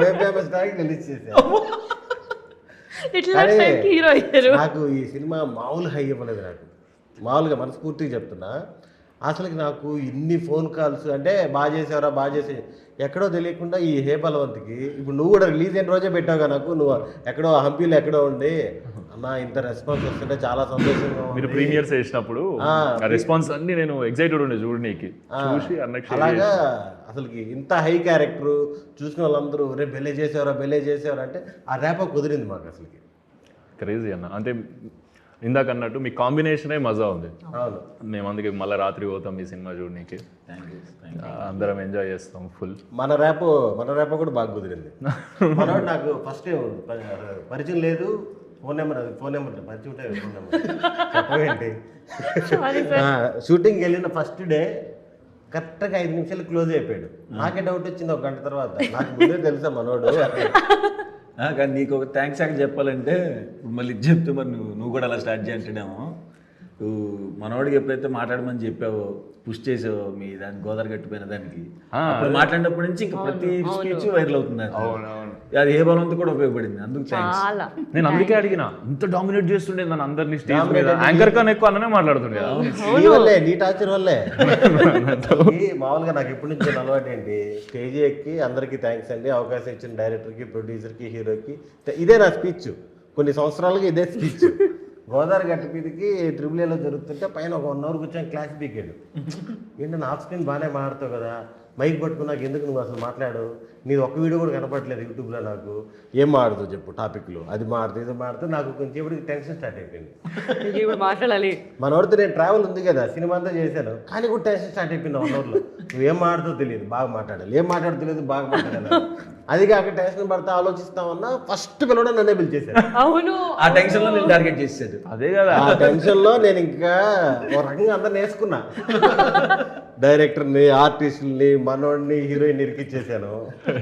మేము ఫేమస్ టైంకి రిలీజ్ చేసాను. హీరో అయ్యారు. నాకు ఈ సినిమా మామూలు హై ఇవ్వలేదు. నాకు మామూలుగా మనస్ఫూర్తిగా చెప్తున్నా, అసలుకి నాకు ఇన్ని ఫోన్ కాల్స్ అంటే బాగా చేసేవరా బాగా చేసే ఎక్కడో తెలియకుండా ఈ హే బలవంతికి ఇప్పుడు నువ్వు కూడా రిలీజ్ అయిన రోజే పెట్టావుగా నాకు. నువ్వు ఎక్కడో హంపీలో ఎక్కడో ఉండి అన్న ఇంత రెస్పాన్స్ వస్తుంటే చాలా సంతోషంగా. మీరు ప్రీమియర్స్ చేసినప్పుడు రెస్పాన్స్ అన్ని నేను ఎక్సైటెడ్ ఉండే చూడనీకి, చూసి అన్నకి అలాగా అసలుకి ఇంత హై క్యారెక్టర్ చూసిన వాళ్ళందరూ రే బెల్లే చేసేవారా అంటే ఆ ర్యాప్ కుదిరింది మాకు. అసలుకి క్రేజీ అన్న. అంటే ఇందాక అన్నట్టు మీ కాంబినేషనే మజా ఉంది. అవును, మేము అందుకే మళ్ళీ రాత్రి పోతాం ఈ సినిమా చూడనీకి, అందరం ఎంజాయ్ చేస్తాం ఫుల్. మన ర్యాప్ కూడా బాగా కుదిరింది. మనోడు నాకు ఫస్ట్ పరిచయం లేదు, ఫోన్ నెంబర్ పరిచయం ఉంటే ఫోన్ నెంబర్ చెప్పవేంటి. షూటింగ్కి వెళ్ళిన ఫస్ట్ డే కరెక్ట్గా 5 నిమిషాలు క్లోజ్ అయిపోయాడు. నాకే డౌట్ వచ్చింది 1 గంట తర్వాత. నాకు ముందే తెలుసా మనోడు. కానీ నీకు ఒక థ్యాంక్స్ అక్కడ చెప్పాలంటే ఇప్పుడు మళ్ళీ ఇది చెప్తే మరి నువ్వు కూడా అలా స్టార్ట్ చేయంటాడేమో. నువ్వు మనవాడికి ఎప్పుడైతే మాట్లాడమని చెప్పావో, పుష్ చేసావో మీ దానికి గోదావరి కట్టిపోయిన దానికి, అప్పుడు మాట్లాడినప్పటి నుంచి ఇంకా ప్రతి స్పీచ్ వైరల్ అవుతుంది. అది ఏ బలవంతు కూడా ఉపయోగపడింది. అందుకు థ్యాంక్స్. నేను అందుకే అడిగిన, ఇంత డామినేట్ చేస్తుండే నన్ను అందరినీ స్టేజ్ మీద, యాంకర్ కన్నా ఎక్కువ అన్ననే మాట్లాడుతుండే. నీ టార్చర్ వల్లే. మామూలుగా నాకు ఇప్పటి నుంచి అలవాటు ఏంటి, స్టేజ్ ఎక్కి అందరికీ థ్యాంక్స్ అండి, అవకాశం ఇచ్చిన డైరెక్టర్కి, ప్రొడ్యూసర్కి, హీరోకి. ఇదే నా స్పీచ్, కొన్ని సంవత్సరాలుగా ఇదే స్పీచ్. గోదావరి గట్ట మీదకి ట్రిపుల్ జరుగుతుంటే పైన ఒక 1 అవర్ కూర్చొని క్లాస్ పీకాడు. ఏంటంటే నా స్క్రీన్ బాగానే మాట్లాడతావు కదా, మైక్ పట్టుకున్నాక ఎందుకు నువ్వు అసలు మాట్లాడు, నీది ఒక్క వీడియో కూడా కనపడలేదు యూట్యూబ్లో. నాకు ఏం మాడదు చెప్పు టాపిక్లు, అది మాడుతుంది ఇది మాడుతుంది. నాకు కొంచెం ఇప్పుడు టెన్షన్ స్టార్ట్ అయిపోయింది. మాట్లాడాలి మనోడితో నేను ట్రావెల్ ఉంది కదా, సినిమా అంతా చేశాను, కానీ కూడా టెన్షన్ స్టార్ట్ అయిపోయింది 1 అవర్లో. నువ్వేం మాట్లాడుతూ తెలియదు, బాగా మాట్లాడాలి, ఏం మాట్లాడుతూ తెలియదు, బాగా మాట్లాడాలి. అది కాక టెన్షన్ పడితే ఆలోచిస్తామన్నా ఫస్ట్ పిలవడం నన్నే పిలిచేశాను. అవును, ఆ టెన్షన్లో నేను టార్గెట్ చేసాడు. అదే కదా, ఆ టెన్షన్లో నేను ఇంకా ఒక రకంగా అందరిని వేసుకున్నా. డైరెక్టర్ని, ఆర్టిస్టుల్ని, మనోడిని, హీరోయిన్ ఇరికిచ్చేసాను,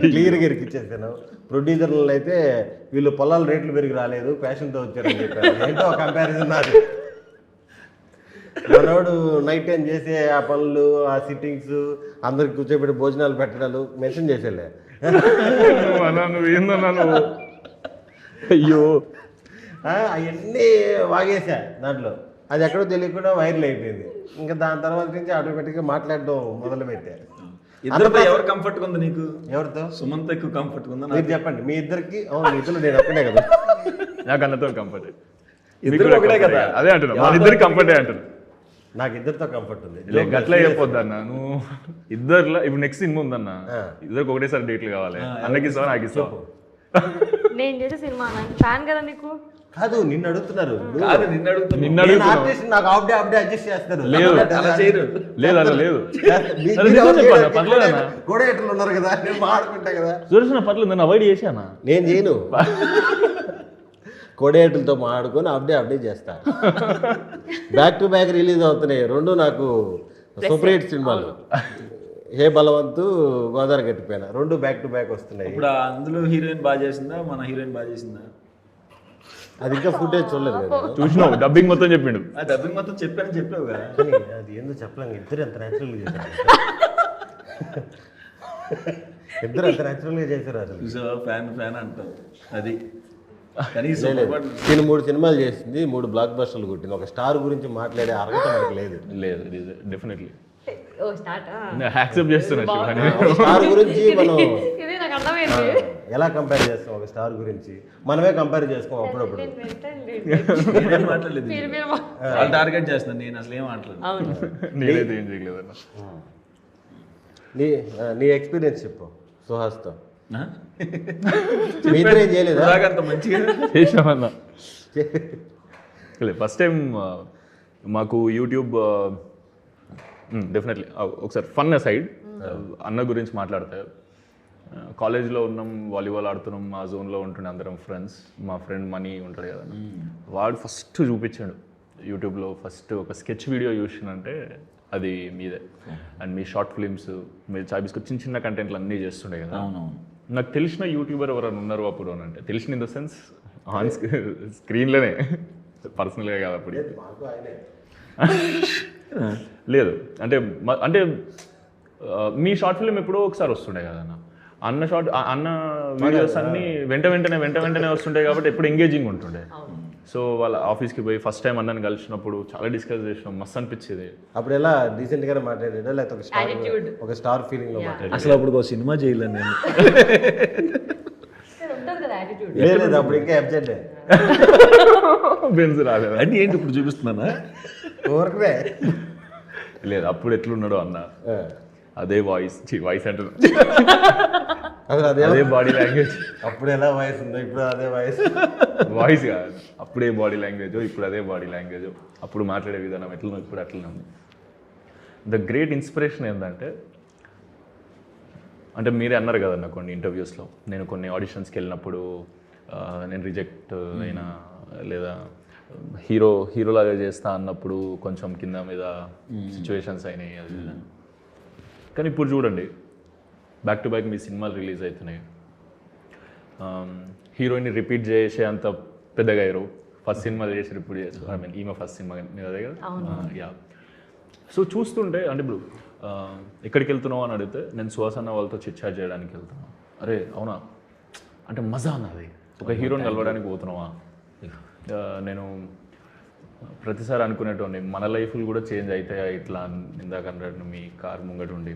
క్లియర్గా ఇరికిచ్చేసాను. ప్రొడ్యూసర్లు అయితే వీళ్ళు పొలాల రేట్లు పెరిగి రాలేదు, ఫ్యాషన్తో వచ్చారని చెప్పారు. ఏంటో కంపారిజన్ నాది. మనోడు నైట్ టైం చేసే ఆ పనులు, ఆ సిట్టింగ్స్, అందరికి కూర్చోబెట్టి భోజనాలు పెట్టడాలు మెన్షన్ చేసేలే. అయ్యో అవన్నీ వాగేసా దాంట్లో. అది ఎక్కడో తెలియకుండా వైరల్ అయిపోయింది. ఇంకా దాని తర్వాత నుంచి ఆటోమేటిక్గా మాట్లాడడం మొదలు పెట్టారు. ఇద్దరితో ఎవరు కంఫర్ట్గా ఉంది నీకు? ఎవరితో? సుమంత్ ఎక్కువ కంఫర్ట్గా ఉందా? మీరు చెప్పండి. మీ ఇద్దరికి? అవును, ఇద్దరు నేను ఒక్కడే కదా. నాకు అన్నతో కంఫర్ట్. ఇద్దరు ఒకటే కదా. అదే అంటున్నా, మన ఇద్దరు కంఫర్టే అంటున్నా. నాకు ఇద్దరితో కంఫర్ట్ ఉంది. గట్లా అయిపోద్ది అన్న. నువ్వు ఇద్దరులో ఇప్పుడు నెక్స్ట్ సినిమా ఉందన్న, ఇద్దరికి ఒకటేసారి డేట్లు కావాలి. అన్నకి ఇస్తావా నాకు ఇస్తావా? నేను చేసే సినిమా ఫ్యాన్ కదా నీకు. కాదు నిన్ను అడుగుతున్నారు కాదు నిన్ను అడుగుతున్నా. నేను ఆర్టిస్ట్ నాకు అప్పుడే అడ్జస్ట్ చేస్తారు లేదు. అలా చేయరు. లేదు అలా లేదు. మీ- సరే, మీరు నిజం ఎవరు చెప్పాలా? చేయడానికి పర్లేదన్నా? గొడవేటలు ఉన్నారు కదా నేను మాట్లాడుకుంటా కదా సురేష్ నా పర్లేదు, నన్ను అవాయిడ్ చేశానా? నేను చేయను కోడేటలతో మాట్లాడుకొని అప్డేట్ చేస్తా. బ్యాక్ టు బ్యాక్ రిలీజ్ అవుతున్నాయి రెండు నాకు సూపర్ హిట్ సినిమాలు. హే బలవంతు, గోదావరి గట్టిపోయిన రెండు బ్యాక్ టు బ్యాక్ వస్తున్నాయి. ఇప్పుడు అందులో హీరోయిన్ బాగా చేసిందా మన హీరోయిన్ బాగా చేసిందా? అది ఇంకా ఫుటేజ్ చూడలేదు కదా నేను. చూసినావు, డబ్బింగ్ మొత్తం చెప్పిండు. ఆ డబ్బింగ్ మొత్తం చెప్పావుగా. కానీ అది ఎందుకు చెప్పలేం, ఇద్దరు ఎంత న్యాచురల్గా చేశారు ఇద్దరు ఎంత న్యాచురల్గా చేశారు అసలు. చూసావా ఫ్యాన్ అంటావు అది. కనీసం లేదు, నేను 3 సినిమాలు చేసింది, 3 బ్లాక్ బస్టర్లు కొట్టింది. ఒక స్టార్ గురించి మాట్లాడే అర్హత మనకు లేదు. లేదు డెఫినెట్లీ ఓ స్టార్ట్ యాక్సెప్ట్ చేస్తున్నా శివాని. స్టార్ గురించి మనం ఇది నాకు అర్థమైంది. ఎలా కంపేర్ చేస్తాం ఒక స్టార్ గురించి? మనమే కంపేర్ చేసుకోం అప్పుడప్పుడు. నేనేం మాట్లాడలేదు. వాళ్ళు టార్గెట్ చేస్తున్నాను, నేను అసలు ఏం మాట్లాడలేదు. అవును. నేనైతే ఏం చేయలేదన్న. నీ ఎక్స్పీరియన్స్ చెప్పు సుహాస్తో. ఆ? మీ ఇద్దరు ఏం చేయలేదా? ఇలాగంత మంచిగా చేసామన్నా. ఫస్ట్ టైం మాకు యూట్యూబ్ డెఫినెట్లీ ఒకసారి ఫన్ సైడ్ అన్న గురించి మాట్లాడితే, కాలేజ్లో ఉన్నాం, వాలీబాల్ ఆడుతున్నాం, మా జోన్లో ఉంటుండే అందరం ఫ్రెండ్స్. మా ఫ్రెండ్ మనీ ఉంటాడు కదా, వాడు ఫస్ట్ చూపించాడు యూట్యూబ్లో. ఫస్ట్ ఒక స్కెచ్ వీడియో చూసినంటే అది మీదే. అండ్ మీ షార్ట్ ఫిలిమ్స్ మీరు చాబీస్కి చిన్న కంటెంట్లు అన్నీ చేస్తుండే కదా. అవునవును. నాకు తెలిసిన యూట్యూబర్ ఎవరైనా ఉన్నారు అప్పుడు అని అంటే, తెలిసిన ఇన్ ద సెన్స్ ఆన్ స్క్రీన్లోనే, పర్సనల్గా కాదు అప్పుడు. లేదు అంటే అంటే మీ షార్ట్ ఫిల్మ్ ఎప్పుడో ఒకసారి వస్తుండే కదా అన్న అన్న వీడియోస్ అన్నీ వెంటనే వస్తుంటాయి కాబట్టి ఎప్పుడు ఎంగేజింగ్ ఉంటుండే. సో వాళ్ళ ఆఫీస్కి పోయి ఫస్ట్ టైం అన్నని కలిసినప్పుడు చాలా డిస్కస్ చేసినాం, మస్తు అనిపించేది. అప్పుడు ఎలా డీసెంట్ గానే మాట్లాడాడా లేకపోతే ఒక స్టార్ ఫీలింగ్ లో మాట్లాడాడా? అసలు అప్పుడు ఒక సినిమా చేయలేను నేను. ఉంటుంది కదా యాటిట్యూడ్. లేదు అప్పుడు ఇంకా అబ్జెక్ట్ బెన్స్ రాలేదు అంటే ఏంటి ఇప్పుడు చూపిస్తున్నానా? ఊరకనే లేదు, అప్పుడు ఎట్లున్నాడో అన్న అదే వాయిస్ అంటే అసలు అదే బాడీ లాంగ్వేజ్. అప్పుడు ఎలా వాయిస్ ఉందో ఇప్పుడు అదే వాయిస్ కాదు, అప్పుడే బాడీ లాంగ్వేజ్, ఇప్పుడు అదే బాడీ లాంగ్వేజ్. అప్పుడు మాట్లాడే విధానం ఎట్లా ఇప్పుడు అట్లనే ఉంది. ద గ్రేట్ ఇన్స్పిరేషన్ ఏంటంటే, అంటే మీరే అన్నారు కదన్న కొన్ని ఇంటర్వ్యూస్లో, నేను కొన్ని ఆడిషన్స్కి వెళ్ళినప్పుడు నేను రిజెక్ట్ అయినా, లేదా హీరోలాగా చేస్తా అన్నప్పుడు కొంచెం కింద మీద సిచ్యువేషన్స్ అయినాయి. అది కానీ ఇప్పుడు చూడండి, బ్యాక్ టు బ్యాక్ మీ సినిమాలు రిలీజ్ అవుతున్నాయి. హీరోయిన్ని రిపీట్ చేసే అంత పెద్దగా అయ్యారు. ఫస్ట్ సినిమాలు చేసి రిపీట్ చేస్తారు. ఐ మీన్ ఈమె ఫస్ట్ సినిమా మీద అదే కదా. యా. సో చూస్తుంటే అంటే ఇప్పుడు ఎక్కడికి వెళ్తున్నావు అని అడిగితే, నేను సుహాసన్న వాళ్ళతో చిట్చాట్ చేయడానికి వెళ్తున్నాను. అరే అవునా, అంటే మజా అన్నది. ఒక హీరోని కలవడానికి పోతున్నావా? నేను ప్రతిసారి అనుకునేటోని మన లైఫ్లు కూడా చేంజ్ అవుతాయా ఇట్లా. ఇందాక అన్నట్టు మీ కార్ ముంగట ఉండి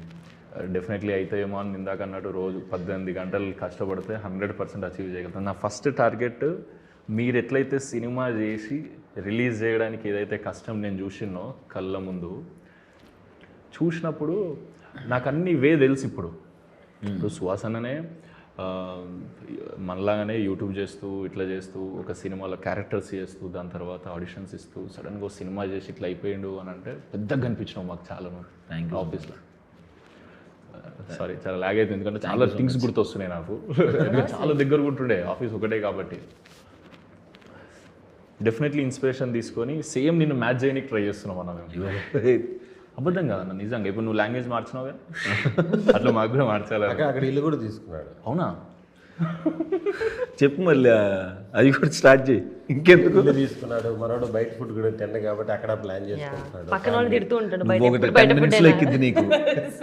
డెఫినెట్లీ అవుతాయేమో అని ఇందాక అన్నట్టు రోజు 18 గంటలు కష్టపడితే 100% అచీవ్ చేయగలుగుతాను. నా ఫస్ట్ టార్గెట్, మీరు ఎట్లయితే సినిమా చేసి రిలీజ్ చేయడానికి ఏదైతే కష్టం నేను చూసినో కళ్ళ ముందు చూసినప్పుడు నాకు అన్ని తెలుసు. ఇప్పుడు సుహాసననే మనలాగానే యూట్యూబ్ చేస్తూ ఇట్లా చేస్తూ ఒక సినిమాలో క్యారెక్టర్స్ చేస్తూ దాని తర్వాత ఆడిషన్స్ ఇస్తూ సడన్గా సినిమా చేసి ఇట్లా అయిపోయిండు అని అంటే పెద్దగా కనిపించినావు మాకు చాలా. ఆఫీస్లో సారీ చాలా లాగ్ అవుతుంది, ఎందుకంటే చాలా థింగ్స్ గుర్తొస్తున్నాయి నాకు. చాలా దగ్గర ఉంటుండే ఆఫీస్ ఒకటే కాబట్టి. డెఫినెట్లీ ఇన్స్పిరేషన్ తీసుకొని సేమ్ నిన్ను మ్యాచ్ చేయడానికి ట్రై చేస్తున్నాం అన్న మేము. అబద్ధం కాదన్న, నిజంగా. ఇప్పుడు నువ్వు లాంగ్వేజ్ మార్చినావుగా, అట్లా మాకు కూడా మార్చాలి. అక్కడ ఇల్లు కూడా తీసుకున్నాడు. అవునా? చెప్పు మళ్ళీ, అది కూడా స్టార్ట్ చేయి. ఇంకెందుకు ఇల్లు తీసుకున్నాడు మనోడు, బయట ఫుడ్ కూడా తిండ కాబట్టి అక్కడ ప్లాన్ చేసుకుంటున్నాడు. పక్కన వాళ్ళు తిడుతూ ఉంటాడు, ఒకటి 10 minutes ఎక్కింది నీకు.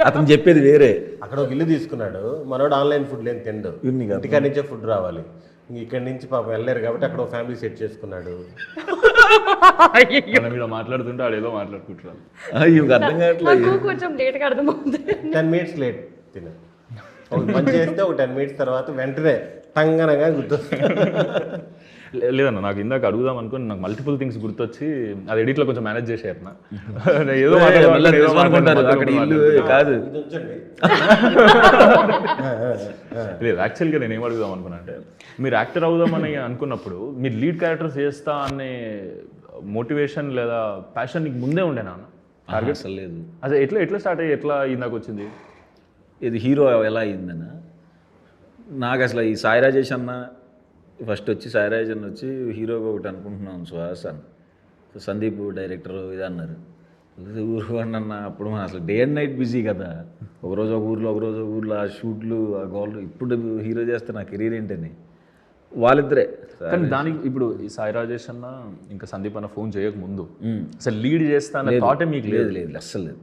అతను చెప్పేది వేరే. అక్కడ ఒక ఇల్లు తీసుకున్నాడు మనోడు, ఆన్లైన్ ఫుడ్ లేని తిండు, ఇంటికాడ నుంచే ఫుడ్ రావాలి. ఇక్కడి నుంచి పాపం వెళ్ళలేరు కాబట్టి అక్కడ ఒక ఫ్యామిలీ సెట్ చేసుకున్నాడు. మనం ఇలా మాట్లాడుతుంటే ఆడేదో మాట్లాడుకుంటున్నాను. అర్థం కావట్లేదు. కొంచెం లేట్గా అర్థమవుతుంది. 10 minutes లేట్ తిన. ఒక పని చేస్తే ఒక 10 minutes తర్వాత వెంటనే టంగనగా గుర్తొస్తుంది. లేదన్న నాకు ఇందాక అడుగుదాం అనుకుని నాకు మల్టిపుల్ థింగ్స్ గుర్తొచ్చి అది ఎడిట్లో కొంచెం మేనేజ్ చేసేయారు ఏదో మళ్ళీ నిజం అనుకుంటారు అక్కడ ఇల్లు కాదు. ఇది ఉంచండి. లేదు యాక్చువల్గా నేను ఏం అడుగుదాం అనుకున్నా అంటే మీరు యాక్టర్ అవుదామని అనుకున్నప్పుడు మీరు లీడ్ క్యారెక్టర్స్ చేస్తా అనే మోటివేషన్ లేదా ప్యాషన్ నీకు ముందే ఉండేనా టార్గెట్? అసలు లేదు. అదే ఎట్లా స్టార్ట్ అయ్యి ఎట్లా ఇందాక వచ్చింది? ఇది హీరో ఎలా అయిందన్న, నాకు అసలు ఈ సాయి రాజేష్ అన్న ఫస్ట్ వచ్చి సాయి రాజేష్ అన్న వచ్చి హీరోగా ఒకటి అనుకుంటున్నాను సుహాస్ అన్న, సందీప్ డైరెక్టర్ ఇది అన్నారు. ఊరు అన్న అప్పుడు మనం అసలు డే అండ్ నైట్ బిజీ కదా, ఒకరోజు ఒక ఊర్లో ఒకరోజు ఒక ఊర్లో ఆ షూట్లు ఆ గోళ్ళు. ఇప్పుడు హీరో చేస్తే నా కెరీర్ ఏంటని వాళ్ళిద్దరే. కానీ దానికి ఇప్పుడు ఈ సాయి రాజేష్ అన్న ఇంకా సందీప్ అన్న ఫోన్ చేయక ముందు అసలు లీడ్ చేస్తా అన్న థాటే మీకు లేదు లేదు అస్సలు లేదు,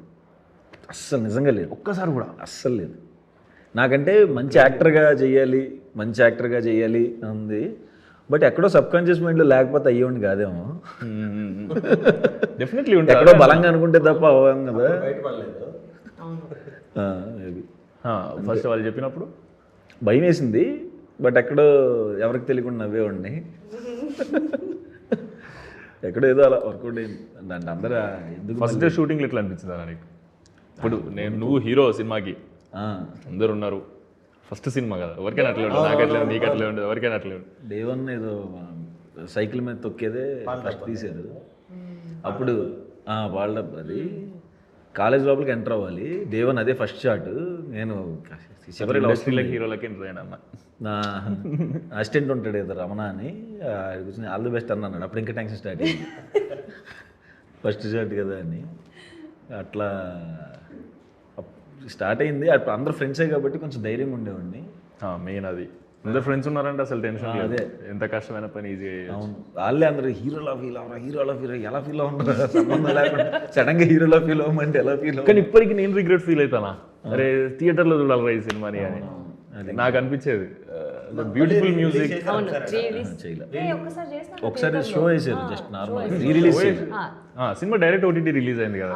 అస్సలు నిజంగా లేదు, ఒక్కసారి కూడా అస్సలు లేదు. నాకంటే మంచి యాక్టర్గా చెయ్యాలి ఉంది, బట్ ఎక్కడో సబ్కాన్షియస్ మైండ్లో లేకపోతే అయ్యేవాడిని కాదేమో. డెఫినెట్లీ ఉంటుంది. ఎక్కడో బలంగా అనుకుంటే తప్ప అవ్వం కదా. బయటపడలేదు. మేబీ ఫస్ట్ వాళ్ళు చెప్పినప్పుడు భయం వేసింది, బట్ ఎక్కడో ఎవరికి తెలియకుండా నవ్వేవాడిని. ఎక్కడో ఏదో అలా వర్కౌట్ అయింది. దాంట్లో అందరూ ఎందుకు ఫస్ట్ డే షూటింగ్లో ఎట్లా అనిపించింది అన్న నీకు? ఇప్పుడు నువ్వు హీరో సినిమాకి అందరు ఉన్నారు, ఫస్ట్ సినిమా కదా, ఎవరికైనా అట్లే ఉంటుంది, నాకు అట్లే నీకు అట్లే ఉండదు, ఎవరికైనా అట్లే ఉంటుంది. డే వన్ ఏదో సైకిల్ మీద తొక్కేదే ఫస్ట్ తీసారు. అప్పుడు వాళ్ళ అది కాలేజ్ లోపలికి ఎంటర్ అవ్వాలి. డే వన్ అదే ఫస్ట్ షాట్. నేను చివరి ఇండస్ట్రీలకి హీరోలకి ఎంటర్ అయ్యాను అన్న. నా అసిస్టెంట్ ఉంటాడు ఏదో రమణ అని, కూర్చొని ఆల్ ది బెస్ట్ అన్నాడు. అప్పుడు ఇంకా టెన్షన్ స్టార్ట్ అయ్యింది, ఫస్ట్ షాట్ కదా అని. అట్లా స్టార్ట్ అయింది. అప్పుడు అందరు ఫ్రెండ్సే కాబట్టి కొంచెం ధైర్యంగా ఉండేవాడిని. మెయిన్ అది, అందరు ఫ్రెండ్స్ ఉన్నారంటే అసలు టెన్షన్ లేదు, అదే ఎంత కష్టమైన పని ఈజీ. అవును, వాళ్ళే అందరూ హీరోలా ఫీల్ అవ్వరా, ఎలా ఫీల్ అవ్వరా, సంబంధం లేకుండా సడన్గా హీరోలా ఫీల్ అవ్వమంటే ఎలా ఫీల్ కానీ ఇప్పటికి నేను రిగ్రెట్ ఫీల్ అవుతానా, అరే థియేటర్లో చూడాలి ఈ సినిమాని అని నాకు అనిపించేది. Beautiful music. ఒకసారి షో వేసారు, just normal re release. Cinema direct OTT release అయింది కదా,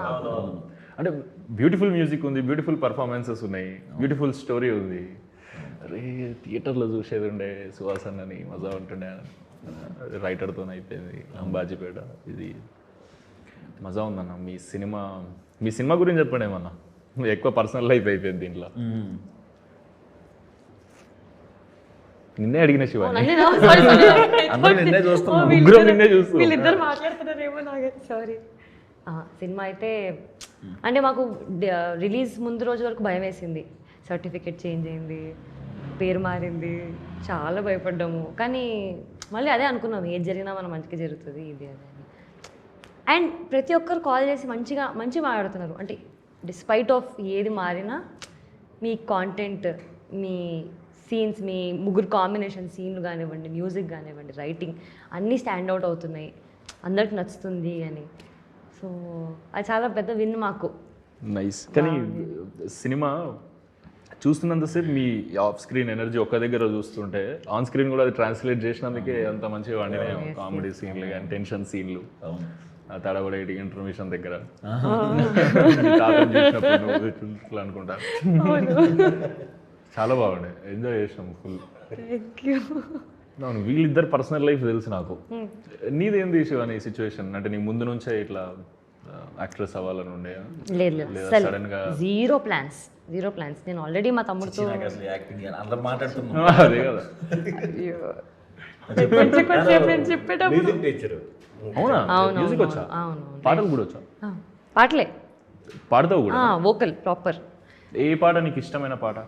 అంటే బ్యూటిఫుల్ మ్యూజిక్ ఉంది, బ్యూటిఫుల్ పర్ఫార్మెన్సెస్ ఉన్నాయి, బ్యూటిఫుల్ స్టోరీ ఉంది. అరే థియేటర్లో చూసేది ఉండే సుహాస్ అన్నని, మజా ఉంటుండే. రైటర్తో అయిపోయింది, అంబాజీపేట, ఇది మజా ఉందన్న. మీ సినిమా గురించి చెప్పండి ఏమన్నా, ఎక్కువ పర్సనల్ లైఫ్ అయిపోయింది దీంట్లో. నిన్నే అడిగిన శివ, అందరూ నిన్నే చూస్తున్నాం, ముగ్గురం నిన్నే చూస్తున్నాం. వీళ్ళిద్దరు మాట్లాడుతున్నారేమో నాకు సారీ. సినిమా అయితే అంటే మాకు రిలీజ్ ముందు రోజు వరకు భయం వేసింది. సర్టిఫికెట్ చేంజ్ అయింది, పేరు మారింది, చాలా భయపడ్డాము. కానీ మళ్ళీ అదే అనుకున్నాము, ఏది జరిగినా మనం మంచిగా జరుగుతుంది ఇది అని. అండ్ ప్రతి ఒక్కరు కాల్ చేసి మంచిగా మాట్లాడుతున్నారు. అంటే డిస్పైట్ ఆఫ్ ఏది మారినా మీ కాంటెంట్, మీ సీన్స్, మీ ముగ్గురు కాంబినేషన్ సీన్లు కానివ్వండి, మ్యూజిక్ కానివ్వండి, రైటింగ్ అన్నీ స్టాండ్ అవుట్ అవుతున్నాయి, అందరికి నచ్చుతుంది అని. సో అది చాలా పెద్ద విన్ మాకు. నైస్. కానీ సినిమా చూస్తున్నంతసేపు మీ ఆఫ్ స్క్రీన్ ఎనర్జీ ఒక్క దగ్గర చూస్తుంటే ఆన్ స్క్రీన్ కూడా అది ట్రాన్స్లేట్ చేసినందుకే అంత మంచిగా వండినాయి. కామెడీ సీన్లు కానీ, టెన్షన్ సీన్లు, తడబడే ఇన్ఫర్మేషన్ దగ్గర చూసినప్పుడు అనుకుంటా చాలా బాగుండే, ఎంజాయ్ చేసినాం ఫుల్. అవును, వీళ్ళిద్దరు పర్సనల్ లైఫ్ తెలుసు నాకు. నీదేంది శివాని సిచ్యువేషన్? అంటే నీ ముందు నుంచే ఇట్లా యాక్ట్రెస్ అవ్వాలని ఉండే? లేదు సడన్ గా జీరో ప్లాన్స్. నేను ఆల్రెడీ మా తమ్ముడితో అందరూ మాట్లాడుతున్నాం అదే కదా. Music teacher. అవునా? మ్యూజిక్ వచ్చా? పాటలు కూడా వచ్చా? పాటలే పాడతావు కూడా? Vocal proper. ఏ పాట నీకు ఇష్టమైన పాట?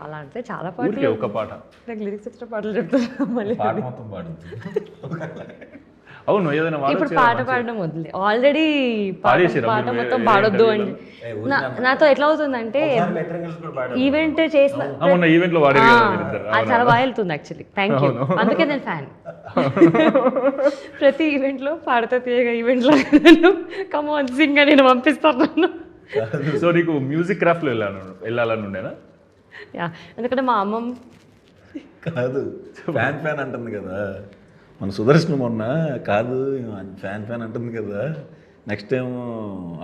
అలా అంటే చాలా పాటలు. ఒక పాట నాకు లిరిక్స్ వచ్చిన పాటలు చెప్తాను మళ్ళీ. పాట మొత్తం పాడు. అవును, ఏదైనా ఇప్పుడు పాట పాడడం వదిలే, ఆల్రెడీ పాట మొత్తం పాడొద్దు అండి. నాతో ఎట్లా అవుతుందంటే ఈవెంట్ చేసిన ఈవెంట్ లో అది చాలా బాగా వెళ్తుంది యాక్చువల్లీ. థ్యాంక్ యూ, అందుకే నేను ఫ్యాన్. ప్రతి ఈవెంట్ లో పాడతా తీయగా ఈవెంట్ లో కమాన్ సింగ్ అని నేను పంపిస్తాను. సో నీకు మ్యూజిక్ క్రాఫ్ట్ లో వెళ్ళాలని ఉండేనా? యా, ఎందుకంటే మా అమ్మమ్మ కాదు ఫ్యాన్ అంటుంది కదా మన సుదర్శన్, మొన్న కాదు ఫ్యాన్ అంటుంది కదా, next time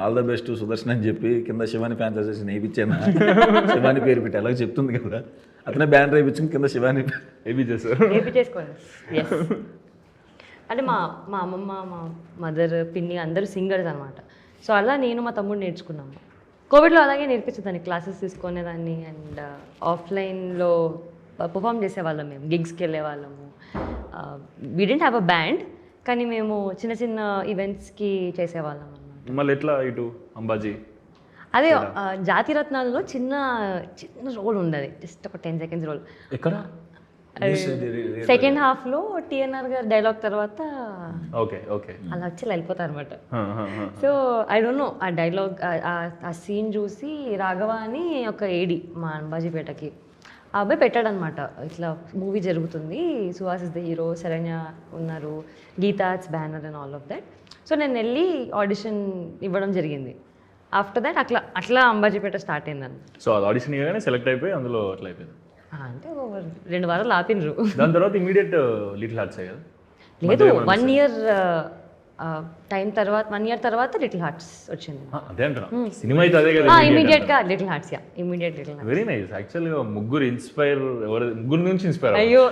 all the best Sudarshan అని చెప్పి కింద శివాని ఫ్యాన్స్ అసోసియేషన్ వేయించాను, శివాని పేరు పెట్టి ఎలాగో చెప్తుంది కదా అతనే బ్యానర్ వేయించుకుని కింద శివాని ఏబీ చేశారు. ఏపీ చేసుకోండి. ఎస్, అంటే మా మా అమ్మమ్మ, మా మదర్, పిన్ని అందరూ సింగర్స్ అనమాట. సో అలా నేను మా తమ్ముడు నేర్చుకున్నాము. కోవిడ్లో అలాగే నేర్పించేదాన్ని, క్లాసెస్ తీసుకునేదాన్ని. అండ్ ఆఫ్లైన్లో పర్ఫామ్ చేసేవాళ్ళం, మేము గిగ్స్కి వెళ్ళేవాళ్ళము. We didn't have a band, కానీ మేము చిన్న చిన్న ఈవెంట్స్కి చేసేవాళ్ళం అన్నమాట. మళ్ళీ ఎట్లా ఇటు అంబాజీ? అదే జాతిరత్నాల్లో చిన్న చిన్న రోల్ ఉండదు, జస్ట్ ఒక 10 seconds రోల్. ఎక్కడ? సెకండ్ హాఫ్లో టీఎన్ఆర్ గారు డైలాగ్ తర్వాత ఓకే ఓకే. అలా వచ్చి వెళ్ళిపోతారు అనమాట. సో ఐ డోంట్ నో, ఆ డైలాగ్ ఆ సీన్ చూసి రాఘవ అని ఒక ఏడి మా అంబాజీపేటకి ఆ అబ్బాయి పెట్టాడనమాట, ఇట్లా మూవీ జరుగుతుంది, Suhas is the hero, Saranya ఉన్నారు, Geetha's banner and all of that. So నేను వెళ్ళి ఆడిషన్ ఇవ్వడం జరిగింది. ఆఫ్టర్ దాట్ అట్లా అంబాజీపేట స్టార్ట్ అయిందని. సో అది ఆడిషన్ ఇవ్వగానే సెలెక్ట్ అయిపోయి అందులో అట్లా అయిపోయింది. అంటే 2 వారాలు ఆపినరు. దాని తర్వాత ఇమీడియట్ లిటిల్ హార్ట్స్ కదా? లేదు, 1 year టైం తర్వాత, 1 year తర్వాత లిటిల్ హార్ట్స్ వచ్చింది. అదే అంటున్నా, సినిమా అయితే అదే కదా. ఇమీడియట్గా little hearts, immediate little hearts. Very nice. యాక్చువల్గా ముగ్గురు నుంచి ఇన్స్పైర్ అయ్యో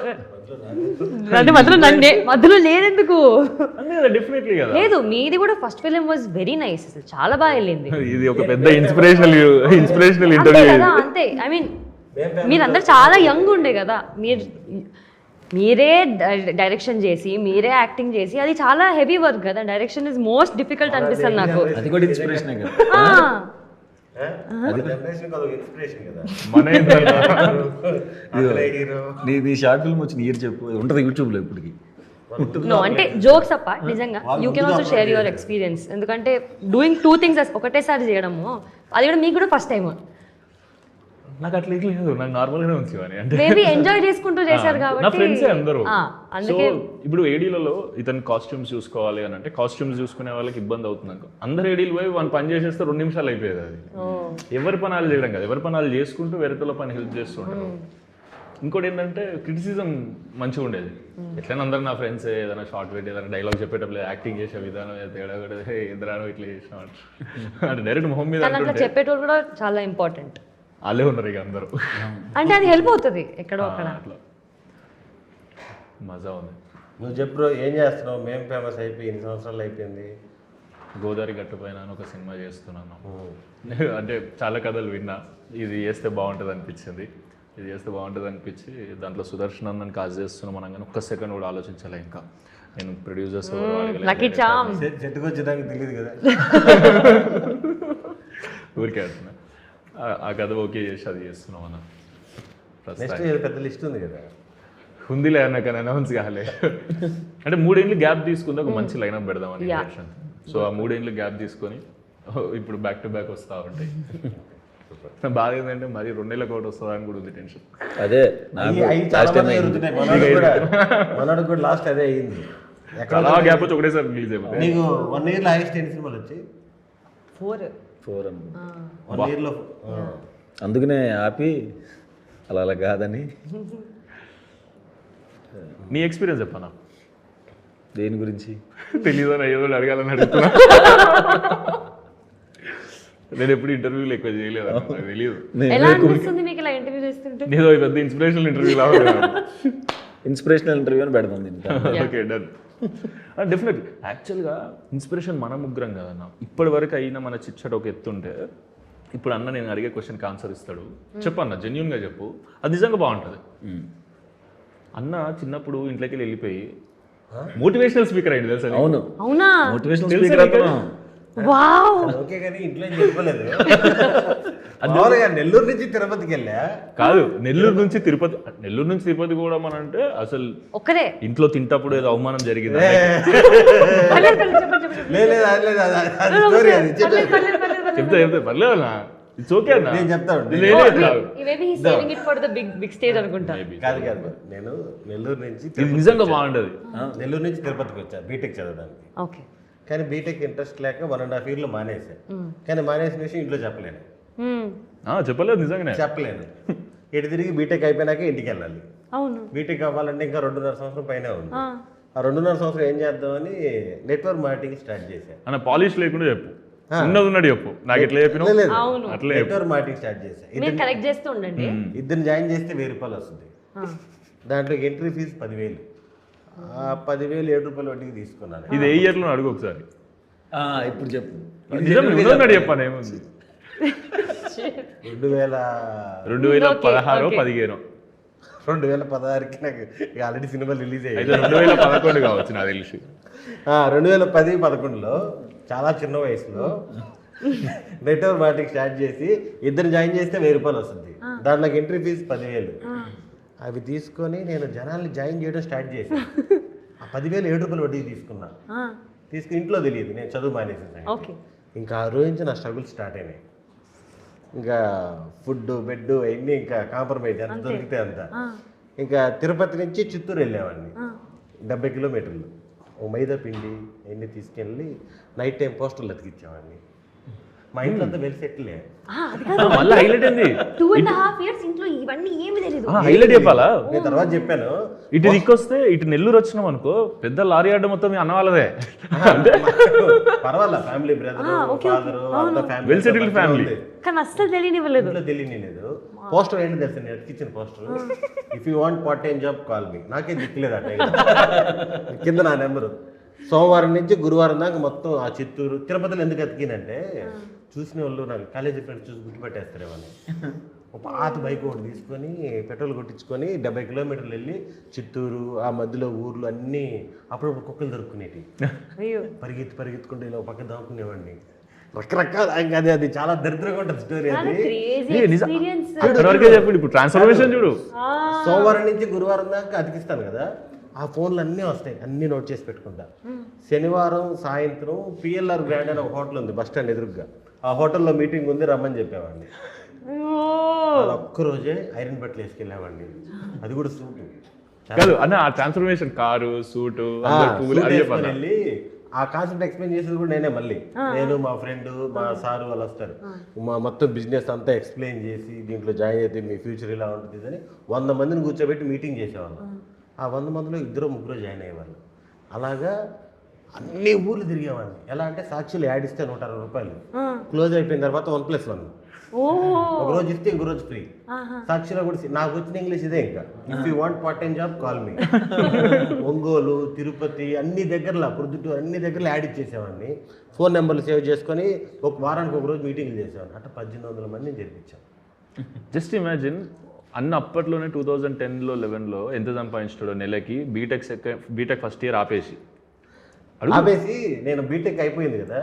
అంటే మధ్యలో లేదెందుకు? డెఫినెట్లీ కదా. లేదు, మీది కూడా first film was very nice, అసలు చాలా బాగా వెళ్ళింది. ఇది ఒక పెద్ద ఇన్స్పిరేషనల్ ఇంటర్వ్యూ కదా, అంతే. ఐ మీన్ మీరందరూ చాలా యంగ్ ఉండే కదా, మీరే డైరెక్షన్ చేసి మీరే యాక్టింగ్ చేసి, అది చాలా హెవీ వర్క్ కదా. డైరెక్షన్ ఇస్ మోస్ట్ డిఫికల్ట్ అనిపిస్తుంది నాకు. అది కూడా ఇన్స్పిరేషనే కదా. నీ షార్ట్ ఫిల్మ్ వచ్చిన ఇయర్ చెప్పు, ఉంటుంది యూట్యూబ్లో ఇప్పటికి. నో అంటే జోక్స్ అపార్ట్, నిజంగా you can also share your experience. ఎందుకంటే డూయింగ్ 2 things ఒకటేసారి చేయడము, అది కూడా మీకు కూడా ఫస్ట్ టైం. నాకు అట్లా లేదు, నాకు నార్మల్గానే ఉంది. అంటే మేబీ ఎంజాయ్ చేసుకుంటూ చేశారు నా కాబట్టి. ఫ్రెండ్సే అందరూ. సో అందుకే ఇప్పుడు ఏడీలలో ఇతను కాస్ట్యూమ్స్ చూసుకోవాలి అని అంటే, కాస్ట్యూమ్స్ చూసుకునే వాళ్ళకి ఇబ్బంది అవుతుంది అనుకో. అందరు ఏడీలు పోయి 1 పని చేసేస్తే 2 నిమిషాలు అయిపోయేది. అది ఎవరి పనాలు చేయడం కదా, ఎవరి పనాలు చేసుకుంటూ వేరేతోళ్ళ పని హెల్ప్ చేస్తూ ఉంటారు. ఇంకోటి ఏంటంటే క్రిటిసిజం మంచిగా ఉండేది. ఎట్లయినా అందరు నా ఫ్రెండ్స్ ఏదైనా షార్ట్ పెట్టి ఏదైనా డైలాగ్ చెప్పేటప్పుడు యాక్టింగ్ చేసే విధానం తేడా కూడా ఎదురానో ఇట్లా చేసినా అంటే డైరెక్ట్ మొహం మీద అట్లా చెప్పేటోళ్ళు కూడా చాలా ఇంపార్టెంట్. వాళ్ళే ఉన్నారు ఇక అందరూ. అంటే అది హెల్ప్ అవుతుంది ఎక్కడో అక్కడ. అట్లా మజా ఉంది. నువ్వు చెప్పు బ్రో, ఏం చేస్తున్నావు? మేము ఫేమస్ అయిపోయి 8 సంవత్సరాలు అయిపోయింది. గోదావరి గట్టు పైన ఒక సినిమా చేస్తున్నాను. అంటే చాలా కథలు విన్నా, ఇది చేస్తే బాగుంటుంది అనిపించింది. ఇది చేస్తే బాగుంటుంది అనిపించి దాంట్లో సుదర్శన్ అన్నని కాజ్ చేస్తున్నాం అనగానే ఒక్క సెకండ్ కూడా ఆలోచించలే. ఇంకా నేను ప్రొడ్యూసర్స్ చెట్టుకు వచ్చేదానికి తెలియదు కదా, ఊరికే అంటున్నా. ఆ కథ ఓకే చేసి అది చేస్తున్నాం అన్న. నెక్స్ట్ పెద్ద లిస్ట్ ఉంది కదా, ఉందిలే అన్న, కానీ అనౌన్స్ కాలే. అంటే 3 ఏళ్ళు గ్యాప్ తీసుకుంది, ఒక మంచి లైనప్ పెడదామని. సో ఆ 3 ఏళ్ళు గ్యాప్ తీసుకొని ఇప్పుడు బ్యాక్ టు బ్యాక్ వస్తూ ఉంటాయి. బాగా ఏంటంటే మరి 2 నెలలకు ఒకటి వస్తుందా అని కూడా ఉంది టెన్షన్. అదే మనోడు కూడా లాస్ట్ అదే అయింది. చాలా గ్యాప్ వచ్చి ఒకటేసారి రిలీజ్ అయిపోయింది. నీకు 1 year లో హైయెస్ట్ ఎన్ని సినిమాలు వచ్చాయి? 4 అనుకుంటా. 1 year లో. అందుకనే ఆపి అలా కాదని. నీ ఎక్స్పీరియన్స్ చెప్పనా? దేని గురించి తెలీదని ఏదో అడగాలని అడుగుతున్నా. నేను ఎప్పుడు ఇంటర్వ్యూలు ఎక్కువ చేయలేదు, నాకు తెలియదు. ఎలా అనిపిస్తుంది మీకు ఇలా ఇంటర్వ్యూ చేస్తుంటే? ఏదో పెద్ద ఇన్స్పిరేషనల్ ఇంటర్వ్యూ ఇన్స్పిరేషనల్ ఇంటర్వ్యూ అని పెడతాం దీనికి. Okay done. డెఫినెట్లీ. యాక్చువల్గా ఇన్స్పిరేషన్ మన ముగ్గురం కదన్న. ఇప్పటి వరకు అయినా మన చిచ్చట ఒక ఎత్తుంటే, ఇప్పుడు అన్న నేను అడిగే క్వశ్చన్కి ఆన్సర్ ఇస్తాడు. చెప్పన్న, జెన్యున్గా చెప్పు, అది నిజంగా బాగుంటుంది. అన్న చిన్నప్పుడు ఇంట్లోకి వెళ్ళిపోయి మోటివేషనల్ స్పీకర్ అయింది తెలుసా? అవును, అవునా? Motivational speaker. వావ్. ఓకే, కానీ ఇంట్లో ఏం చెప్పలేదు. నెల్లూరు నుంచి తిరుపతికి వెళ్ళా. కాదు, నెల్లూరు నుంచి తిరుపతి కూడా మన అంటే అసలు ఒక్కరే ఇంట్లో తింటప్పుడు ఏదో అవమానం జరిగింది. చెప్తే పర్లేదన్నా, ఇట్స్ ఓకే అన్న, నేను చెప్తాను. కాదు కాదు, నేను నెల్లూరు నుంచి నిజంగా బాగుంటది. నెల్లూరు నుంచి తిరుపతికి వచ్చా బీటెక్ చదవడానికి. ఓకే. కానీ బీటెక్ ఇంట్రెస్ట్ లేక 1.5 year మానేసాను. కానీ మానేసిన విషయం ఇంట్లో చెప్పలేను. చెప్పలేదు, నిజంగానే చెప్పలేను. ఇటు తిరిగి బీటెక్ అయిపోయినాక ఇంటికి వెళ్ళాలి. అవును. బీటెక్ అవ్వాలంటే ఇంకా 2.5 సంవత్సరం పైన ఉంది. ఆ 2.5 సంవత్సరం ఏం చేద్దామని నెట్వర్క్ మార్కెటింగ్ స్టార్ట్ చేశాను. అన్న పాలిష్ లేకుండా చెప్పు. ఉన్నది ఉన్నట్టు చెప్పు నాకు ఎట్లా చెప్పినావు లేదు అవును అట్లే చెప్పు. నెట్వర్క్ మార్కెటింగ్ స్టార్ట్ చేశా. మీరు కరెక్ట్ చేస్తూ ఉండండి. ఇద్దరిని జాయిన్ చేస్తే 1000 రూపాయలు వస్తుంది. దాంట్లో ఎంట్రీ ఫీజు 10,000. ఆ 10,000 7 రూపాయలు వడ్డీకి తీసుకున్నాను. ఇది ఏ ఇయర్లో అడుగు ఒకసారి. ఇప్పుడు చెప్పు. నిజం ఉన్నది చెప్పాను ఏముంది. 2016 15 2016కి నాకు ఆల్రెడీ సినిమా రిలీజ్ అయితే అయ్యాయి. 2011 కావచ్చు నాకు తెలిసి. 2010-11లో చాలా చిన్న వయసులో నెట్వర్క్ మార్కెటింగ్ స్టార్ట్ చేసి ఇద్దరు జాయిన్ చేస్తే 1000 రూపాయలు వస్తుంది. దాంట్లో ఎంట్రీ ఫీజు 10,000. అవి తీసుకొని నేను జనాల్ని జాయిన్ చేయడం స్టార్ట్ చేశాను. ఆ 10,000 7 రూపాయలు వడ్డీ తీసుకున్నా. తీసుకుని ఇంట్లో తెలియదు నేను చదువు మానేసాను. ఓకే. ఇంకా ఆ రోజు నుంచి నా స్ట్రగుల్ స్టార్ట్ అయినాయి. ఇంకా ఫుడ్ బెడ్ అవన్నీ ఇంకా కాంప్రమైజ్ ఎంత దొరికితే అంత. ఇంకా తిరుపతి నుంచి చిత్తూరు వెళ్ళేవాడిని 70 కిలోమీటర్లు. ఓ మైదా పిండి అవన్నీ తీసుకెళ్ళి నైట్ టైం పోస్టర్లు అతికిచ్చేవాడిని. మా ఇంట్లో అంతా వెల్ సెటిల్. మళ్ళీ హైలైట్ ఏంది 2.5 years ఇంట్లో ఇవన్నీ ఏమి తెలియదు. హైలైట్ చెప్పాలా. నేను తర్వాత చెప్పాను. ఇటు దిక్కొస్తే ఇటు నెల్లూరు వచ్చినాం అనుకో పెద్ద లారీ అడ్డ మొత్తం మీ అన్న వాళ్ళదే. పర్వాలా ఫ్యామిలీ బ్రదర్ ఫాదర్ అంతా ఫ్యామిలీ వెల్ సెటిల్డ్ ఫ్యామిలీ. కానీ అస్సలు తెలియనివ్వలేదు. ఇంట్లో తెలియలేదు. పోస్టర్ ఏంటి తెలుసు నేను అతికిచ్చిన poster, if you want part time job call me. నాకేం దిక్కులేదు ఆ టైం. కింద నా నెంబరు. సోమవారం నుంచి గురువారం దాకా మొత్తం ఆ చిత్తూరు తిరుపతిలో ఎందుకు అతికినంటే చూసిన వాళ్ళు నాకు కాలేజీ ఫ్రెండ్స్ చూసి గుర్తుపెట్టేస్తారేమని ఒక పాత బైక్ ఒకటి తీసుకొని పెట్రోల్ కొట్టించుకొని 70 కిలోమీటర్లు వెళ్ళి చిత్తూరు ఆ మధ్యలో ఊర్లు అన్నీ అప్పుడప్పుడు కుక్కలు దొరుకునేవి. పరిగెత్తుకుంటే ఇలా పక్క దాక్కునేవాడిని. రకరకాల అది చాలా దరిద్రంగా ఉంటుంది స్టోరీ. అది చెప్పండి ఇప్పుడు ట్రాన్స్ఫర్మేషన్ చూడు. సోమవారం నుంచి గురువారం దాకా అతికిస్తాను కదా, ఆ ఫోన్లు అన్నీ వస్తాయి, అన్నీ నోట్ చేసి పెట్టుకుంటా. శనివారం సాయంత్రం PLR గ్రాండ్ అని ఒక హోటల్ ఉంది బస్ స్టాండ్ ఎదురుగా. ఆ హోటల్లో మీటింగ్ ఉంది రమ్మని చెప్పేవాడిని. ఒక్కరోజే ఐరన్ బట్టలు వేసుకెళ్ళేవాడిని. అది కూడా సూటు కాదు అన్న. ఆ ట్రాన్స్ఫర్మేషన్ కారు సూటు వెళ్ళి ఆ కాన్సెప్ట్ ఎక్స్ప్లెయిన్ చేసేది కూడా నేనే. మళ్ళీ నేను మా ఫ్రెండ్ మా సారు వాళ్ళు వస్తారు. మా మొత్తం బిజినెస్ అంతా ఎక్స్ప్లెయిన్ చేసి దీంట్లో జాయిన్ అయితే మీ ఫ్యూచర్ ఇలా ఉంటుంది అని 100 మందిని కూర్చోబెట్టి మీటింగ్ చేసేవాళ్ళం. ఆ 100 మందిలో 2-3 జాయిన్ అయ్యేవాళ్ళు. అలాగా అన్ని ఊర్లు తిరిగేవాడిని. ఎలా అంటే సాక్షులు యాడ్ ఇస్తే 160 రూపాయలు, క్లోజ్ అయిపోయిన తర్వాత 1+1. ఒక రోజు ఇస్తే ఇంకో రోజు ఫ్రీ. సాక్షిలో కూడా నాకు వచ్చిన ఇంగ్లీష్ ఇదే. ఇంకా if you want part time job call మీ. ఒంగోలు తిరుపతి అన్ని దగ్గరలో ప్రొద్దుటూరు అన్ని దగ్గరలో యాడ్ ఇచ్చేసేవాడిని. ఫోన్ నెంబర్లు సేవ్ చేసుకొని ఒక వారానికి ఒక రోజు మీటింగ్లు చేసేవాడిని. అట్లా 1800 మందిని జరిపించాను. జస్ట్ ఇమాజిన్ అన్న అప్పట్లోనే 2010లో 11లో ఎంత సంపాదించాడో నెలకి. బీటెక్ ఫస్ట్ ఇయర్ ఆపేసి నేను బీటెక్ అయిపోయింది కదా,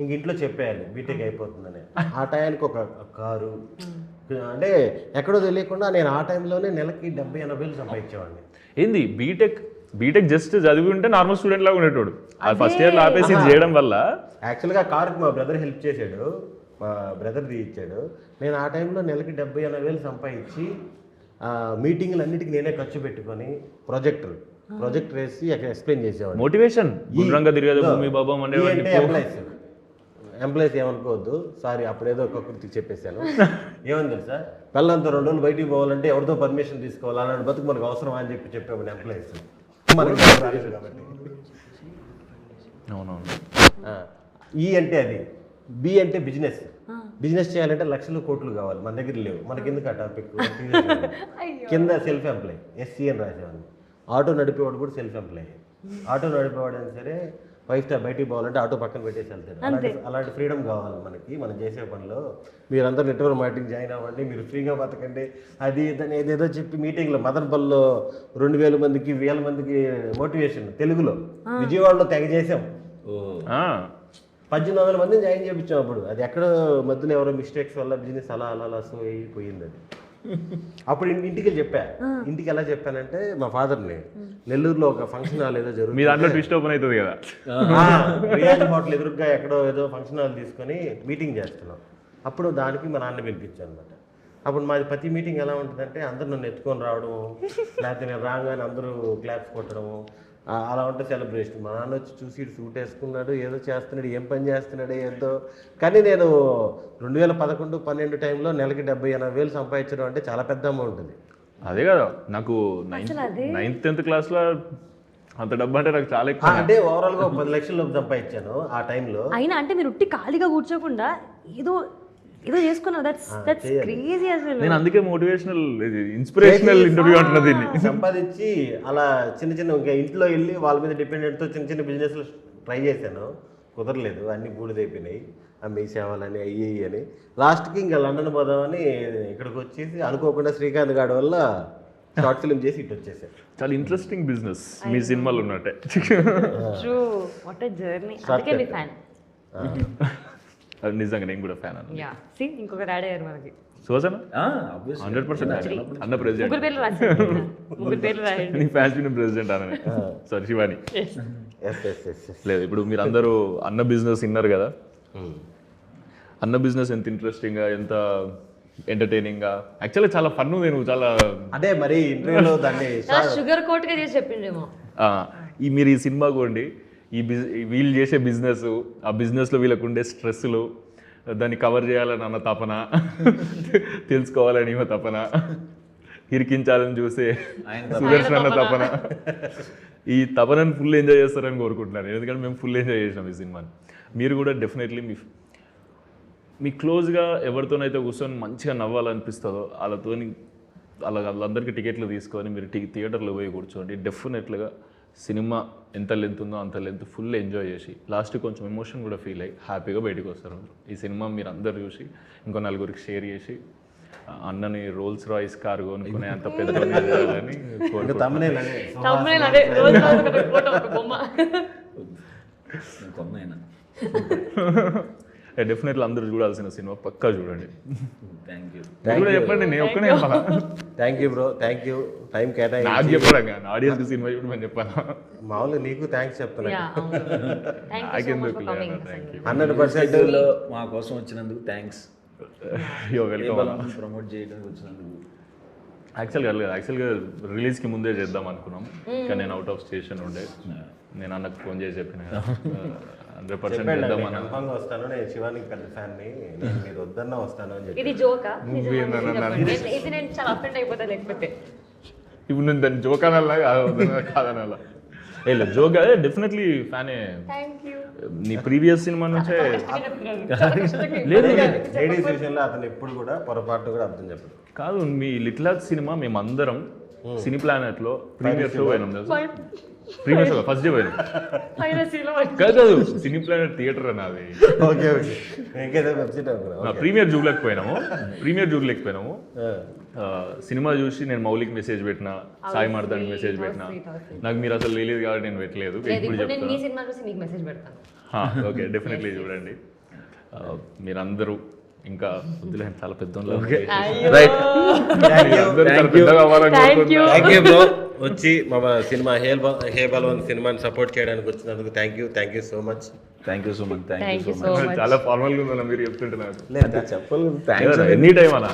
ఇంక ఇంట్లో చెప్పేయాలి బీటెక్ అయిపోతుందని. ఆ టైంకి ఒక కారు అంటే ఎక్కడో తెలియకుండా నేను ఆ టైంలోనే నెలకి 70-80 వేలు సంపాదించేవాడిని. ఏంది బీటెక్ జస్ట్ చదివి ఉంటే నార్మల్ స్టూడెంట్ లాగా ఉండేటోడు. ఆ ఫస్ట్ ఇయర్లో ఆపేసి చేయడం వల్ల యాక్చువల్గా కారుకి మా బ్రదర్ హెల్ప్ చేశాడు. మా బ్రదర్ది ఇచ్చాడు. నేను ఆ టైంలో నెలకి 70-80 వేలు సంపాదించి మీటింగ్లు అన్నిటికీ నేనే ఖర్చు పెట్టుకొని ప్రొజెక్టర్ వేసి అక్కడ ఎక్స్ప్లెయిన్ చేసేవాడు. మోటివేషన్ గుండ్రంగా తిరిగేది భూమి బాబం అంటే ఎంప్లాయీస్ ఏమనుకోవద్దు, సారీ అప్పుడేదో ఒక్కొక్కరికి చెప్పేశాను. ఏమని తెలుసా, పిల్లలంతా 2 రోజులు బయటికి పోవాలంటే ఎవరితో పర్మిషన్ తీసుకోవాలి అలాంటి బతుకు మనకు అవసరం అని చెప్పేవాడు ఎంప్లాయీస్. మనకి కాబట్టి ఈ అంటే అది, బి అంటే బిజినెస్ చేయాలంటే లక్షలు కోట్లు కావాలి. మన దగ్గర లేవు. మనకి ఎందుకు ఆ టాపిక్. కింద సెల్ఫ్ ఎంప్లాయ్ SC అని రాసేవాడిని. ఆటో నడిపేవాడు కూడా సెల్ఫ్ ఎంప్లాయ్. ఆటో నడిపేవాడు అయినా సరే 5 స్టార్ బయటికి పోవాలంటే ఆటో పక్కన పెట్టేసి వెళ్తాడు. అలాంటి ఫ్రీడమ్ కావాలి మనకి మనం చేసే పనిలో. మీరందరూ నెట్వర్క్ మార్కెటింగ్ జాయిన్ అవ్వండి, మీరు ఫ్రీగా బతకండి, అది ఇదని ఏదేదో చెప్పి మీటింగ్లో మదనపల్లిలో 2000 మందికి 1000 మందికి మోటివేషన్ తెలుగులో విజయవాడలో తెగ చేసాం. 1800 మందిని జాయిన్ చేయించాం. అప్పుడు అది ఎక్కడో మధ్యలో ఎవరో మిస్టేక్స్ వల్ల బిజినెస్ అలా సో అయిపోయింది. అది అప్పుడు ఇంటికి చెప్పా. ఇంటికి ఎలా చెప్పానంటే మా ఫాదర్ని నెల్లూరులో ఒక ఫంక్షన్ హాల్ ఏదో జరుగుతుంది, మీ దాంట్లో ట్విస్ట్ ఓపెన్ అవుతుంది కదా, రియాజ్ హోటల్ ఎదురుగా ఎక్కడో ఏదో ఫంక్షన్ హాల్ తీసుకొని మీటింగ్ చేస్తున్నాం. అప్పుడు దానికి మా నాన్న పిలిపించాను అనమాట. అప్పుడు మాది ప్రతి మీటింగ్ ఎలా ఉంటుందంటే అందరూ నన్ను ఎత్తుకొని రావడము, లేకపోతే నేను రాగానే అందరూ క్లాప్స్ కొట్టడము, అలా ఉంటే సెలబ్రేషన్. మా నాన్న వచ్చి చూసి సూట్ వేసుకున్నాడు, ఏదో చేస్తున్నాడు, ఏం పని చేస్తున్నాడు ఏదో. కానీ నేను 2011-12 టైంలో నెలకి 70-80 వేలు సంపాదించడం అంటే చాలా పెద్ద అమౌంట్. అది అదే కదా. నాకు 9th 10th క్లాస్లో అంత డబ్బు అంటే నాకు చాలా ఎక్కువ. అంటే ఓవరాల్ గా 10 లక్షలు సంపాదించాను ఆ టైంలో. అయినా అంటే మీరు ఉట్టి ఖాళీగా కూర్చోకుండా ఏదో ఏదో చేసుకున్నారు. దట్స్ క్రేజీ అసలు. నేను అందుకే మోటివేషనల్ ఇన్స్పిరేషనల్ ఇంటర్వ్యూ అంటున్నా దీన్ని. సంపాదించి అలా చిన్న చిన్న ఇంకా ఇంట్లో వెళ్ళి వాళ్ళ మీద డిపెండెంట్తో చిన్న చిన్న బిజినెస్లు ట్రై చేశాను, కుదరలేదు, అన్ని బూడిదైపోయినాయి, అమ్మి సేవలని అయ్యి అని. లాస్ట్కి ఇంకా లండన్ పోదామని ఇక్కడికి వచ్చేసి అనుకోకుండా శ్రీకాంత్ గాడి వల్ల షార్ట్ ఫిల్మ్ చేసి ఇటు వచ్చేసాను. చాలా ఇంట్రెస్టింగ్ బిజినెస్ మీ సినిమాలు ఉన్నట్టే. True, what a journey. అందుకే మీ ఫ్యాన్. అది నిజంగా నేను కూడా ఫ్యాన్ అన్న. యా సి ఇంకొక యాడ్ అయ్యారు మనకి. సుహాసన ఆబ్వియస్లీ 100% అన్న ప్రెసిడెంట్. ముగ్గురు పేర్లు రాశారు. ముగ్గురు పేర్లు రాయండి. నీ ఫ్యాన్స్ ప్రెసిడెంట్ అన్న. Sorry Shivani. Yes yes yes yes. లేదు ఇప్పుడు మీరు అందరూ అన్న బిజినెస్ విన్నారు కదా. అన్న బిజినెస్ ఎంత ఇంట్రెస్టింగ్గా, ఎంత ఎంటర్టైనింగ్గా, యాక్చువల్గా చాలా ఫన్. నేను చాలా అంటే మరి ఇంటర్వ్యూలో దాన్ని చాలా షుగర్ కోట్గా చేసి చెప్పిండేమో. మీరు ఈ సినిమా కోండి, వీళ్ళు చేసే బిజినెస్, ఆ బిజినెస్లో వీళ్ళకు ఉండే స్ట్రెస్లు, దాన్ని కవర్ చేయాలని అన్న తపన, తెలుసుకోవాలని ఏమో తపన, ఇరికించాలని చూసే సుదర్శన్ అన్న తపన, ఈ తపనని ఫుల్ ఎంజాయ్ చేస్తారని కోరుకుంటున్నాను. ఎందుకంటే మేము ఫుల్ ఎంజాయ్ చేసినాం ఈ సినిమాని. మీరు కూడా డెఫినెట్లీ మీ క్లోజ్గా ఎవరితోనైతే కూర్చొని మంచిగా నవ్వాలనిపిస్తుందో వాళ్ళందరికీ టికెట్లు తీసుకొని మీరు థియేటర్లో పోయి కూర్చోండి. డెఫినెట్లుగా సినిమా ఎంత లెంత్ ఉందో అంత లెంత్ ఫుల్ ఎంజాయ్ చేసి లాస్ట్ కొంచెం ఎమోషన్ కూడా ఫీల్ అయ్యి హ్యాపీగా బయటకు వస్తారు. ఈ సినిమా మీరు అందరు చూసి ఇంకో నలుగురికి షేర్ చేసి అన్నని రోల్స్ రాయిస్ కార్ కొనుక్కునే అంత పెద్ద డెఫినెట్లీ అందరూ చూడాల్సిన సినిమా, పక్కా చూడండి. Thank you. కూడా చెప్పండి, నేను ఒక్కనే చెప్పాలా? Thank you bro, thank you. Time నాకు కేటాయించి చెప్పడం కానీ ఆడియన్స్కి సినిమా చూడమని చెప్పాను. మామూలుగా నీకు థ్యాంక్స్ చెప్తున్నా. యా నాకెందుకు? 100% మా కోసం వచ్చినందుకు థ్యాంక్స్. వెల్కమ్. ప్రమోట్ చేయడానికి వచ్చినందుకు. యాక్చువల్గా రిలీజ్కి ముందే చేద్దాం అనుకున్నాం, కానీ నేను అవుట్ ఆఫ్ స్టేషన్ ఉండే. నేను అన్నకు ఫోన్ చేసి చెప్పిన 100% చేద్దాం అన్న. కన్ఫర్మ్గా వస్తాను, నేను శివానికి పెద్ద ఫ్యాన్ని, నేను మీరు వద్దన్నా వస్తాను అని చెప్పి. ఇది జోకా? ఇది నేను చాలా అఫెండ్ అయిపోతా లేకపోతే. ఇప్పుడు నేను దాన్ని జోక్ అనాలా కాదనాలా? లేదు, జోక్ డెఫినెట్లీ ఫ్యానే. నీ ప్రీవియస్ సినిమా నుంచే లేదు లేడీస్ విషయంలో అతను ఎప్పుడు కూడా పొరపాటు కూడా అర్థం చెప్పడు. కాదు, మీ లిటిల్ సినిమా మేమందరం సినీ ప్లానెట్లో ప్రీమియర్ షో పోయినాం తెలుసు. ప్రీమియర్ షో ఫస్ట్ డే పోయినాం కాదు, సినీ ప్లానెట్ థియేటర్ అన్నది. ఓకే ఓకే, ఇంకేదో వెబ్సైట్ అనుకున్నా. ప్రీమియర్ జూబ్లేకపోయినాము. సినిమా చూసి నేను మౌలిక్ మెసేజ్ పెట్టిన, సాయి మార్దానికి మెసేజ్ పెట్టిన. నాకు మీరు అసలు తెలియదు కాబట్టి నేను పెట్టలేదు. ఇప్పుడు చెప్తాను. ఓకే, డెఫినెట్లీ చూడండి. మీరందరూ ఇంకా వద్దులే, చాలా పెద్ద వచ్చి మా సినిమా హే బల్వన్ సినిమాని సపోర్ట్ చేయడానికి వచ్చినందుకు thank you so much. Thank you so much. చాలా ఫార్మల్గా ఉందన్న మీరు చెప్తుంటున్నారు. చెప్పాలి ఎనీ టైం అన్న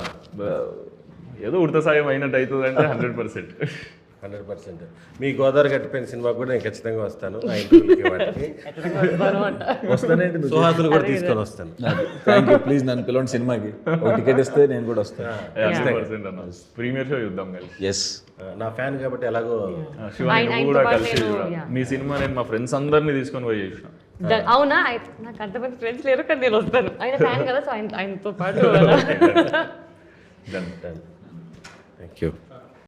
ఏదో ఉడత సాయం అయినట్టు అవుతుంది అంటే 100%. మీ గోదావరి గట్టిపోయిన సినిమాకి కూడా నేను ఖచ్చితంగా వస్తాను. ఆ ఇంటర్వ్యూకి వాటికి వస్తానండి. సుహాసును కూడా తీసుకొని వస్తాను. Thank you. ప్లీజ్ నన్ను పిలవండి సినిమాకి. ఒక టికెట్ ఇస్తే నేను కూడా వస్తాను. 100% అన్న. ప్రీమియర్ షో చూద్దాం కలిసి. ఎస్, నా ఫ్యాన్ కాబట్టి ఎలాగో శివాని నువ్వు కూడా కలిసి చూడాలి. మీ సినిమా నేను మా ఫ్రెండ్స్ అందరినీ తీసుకొని పోయి చేసిన. అవునా? నాకు అంతమంది ఫ్రెండ్స్ లేరు, కానీ నేను వస్తాను. ఆయన ఫ్యాన్ కదా, సో ఆయనతో పాటు. Thank you.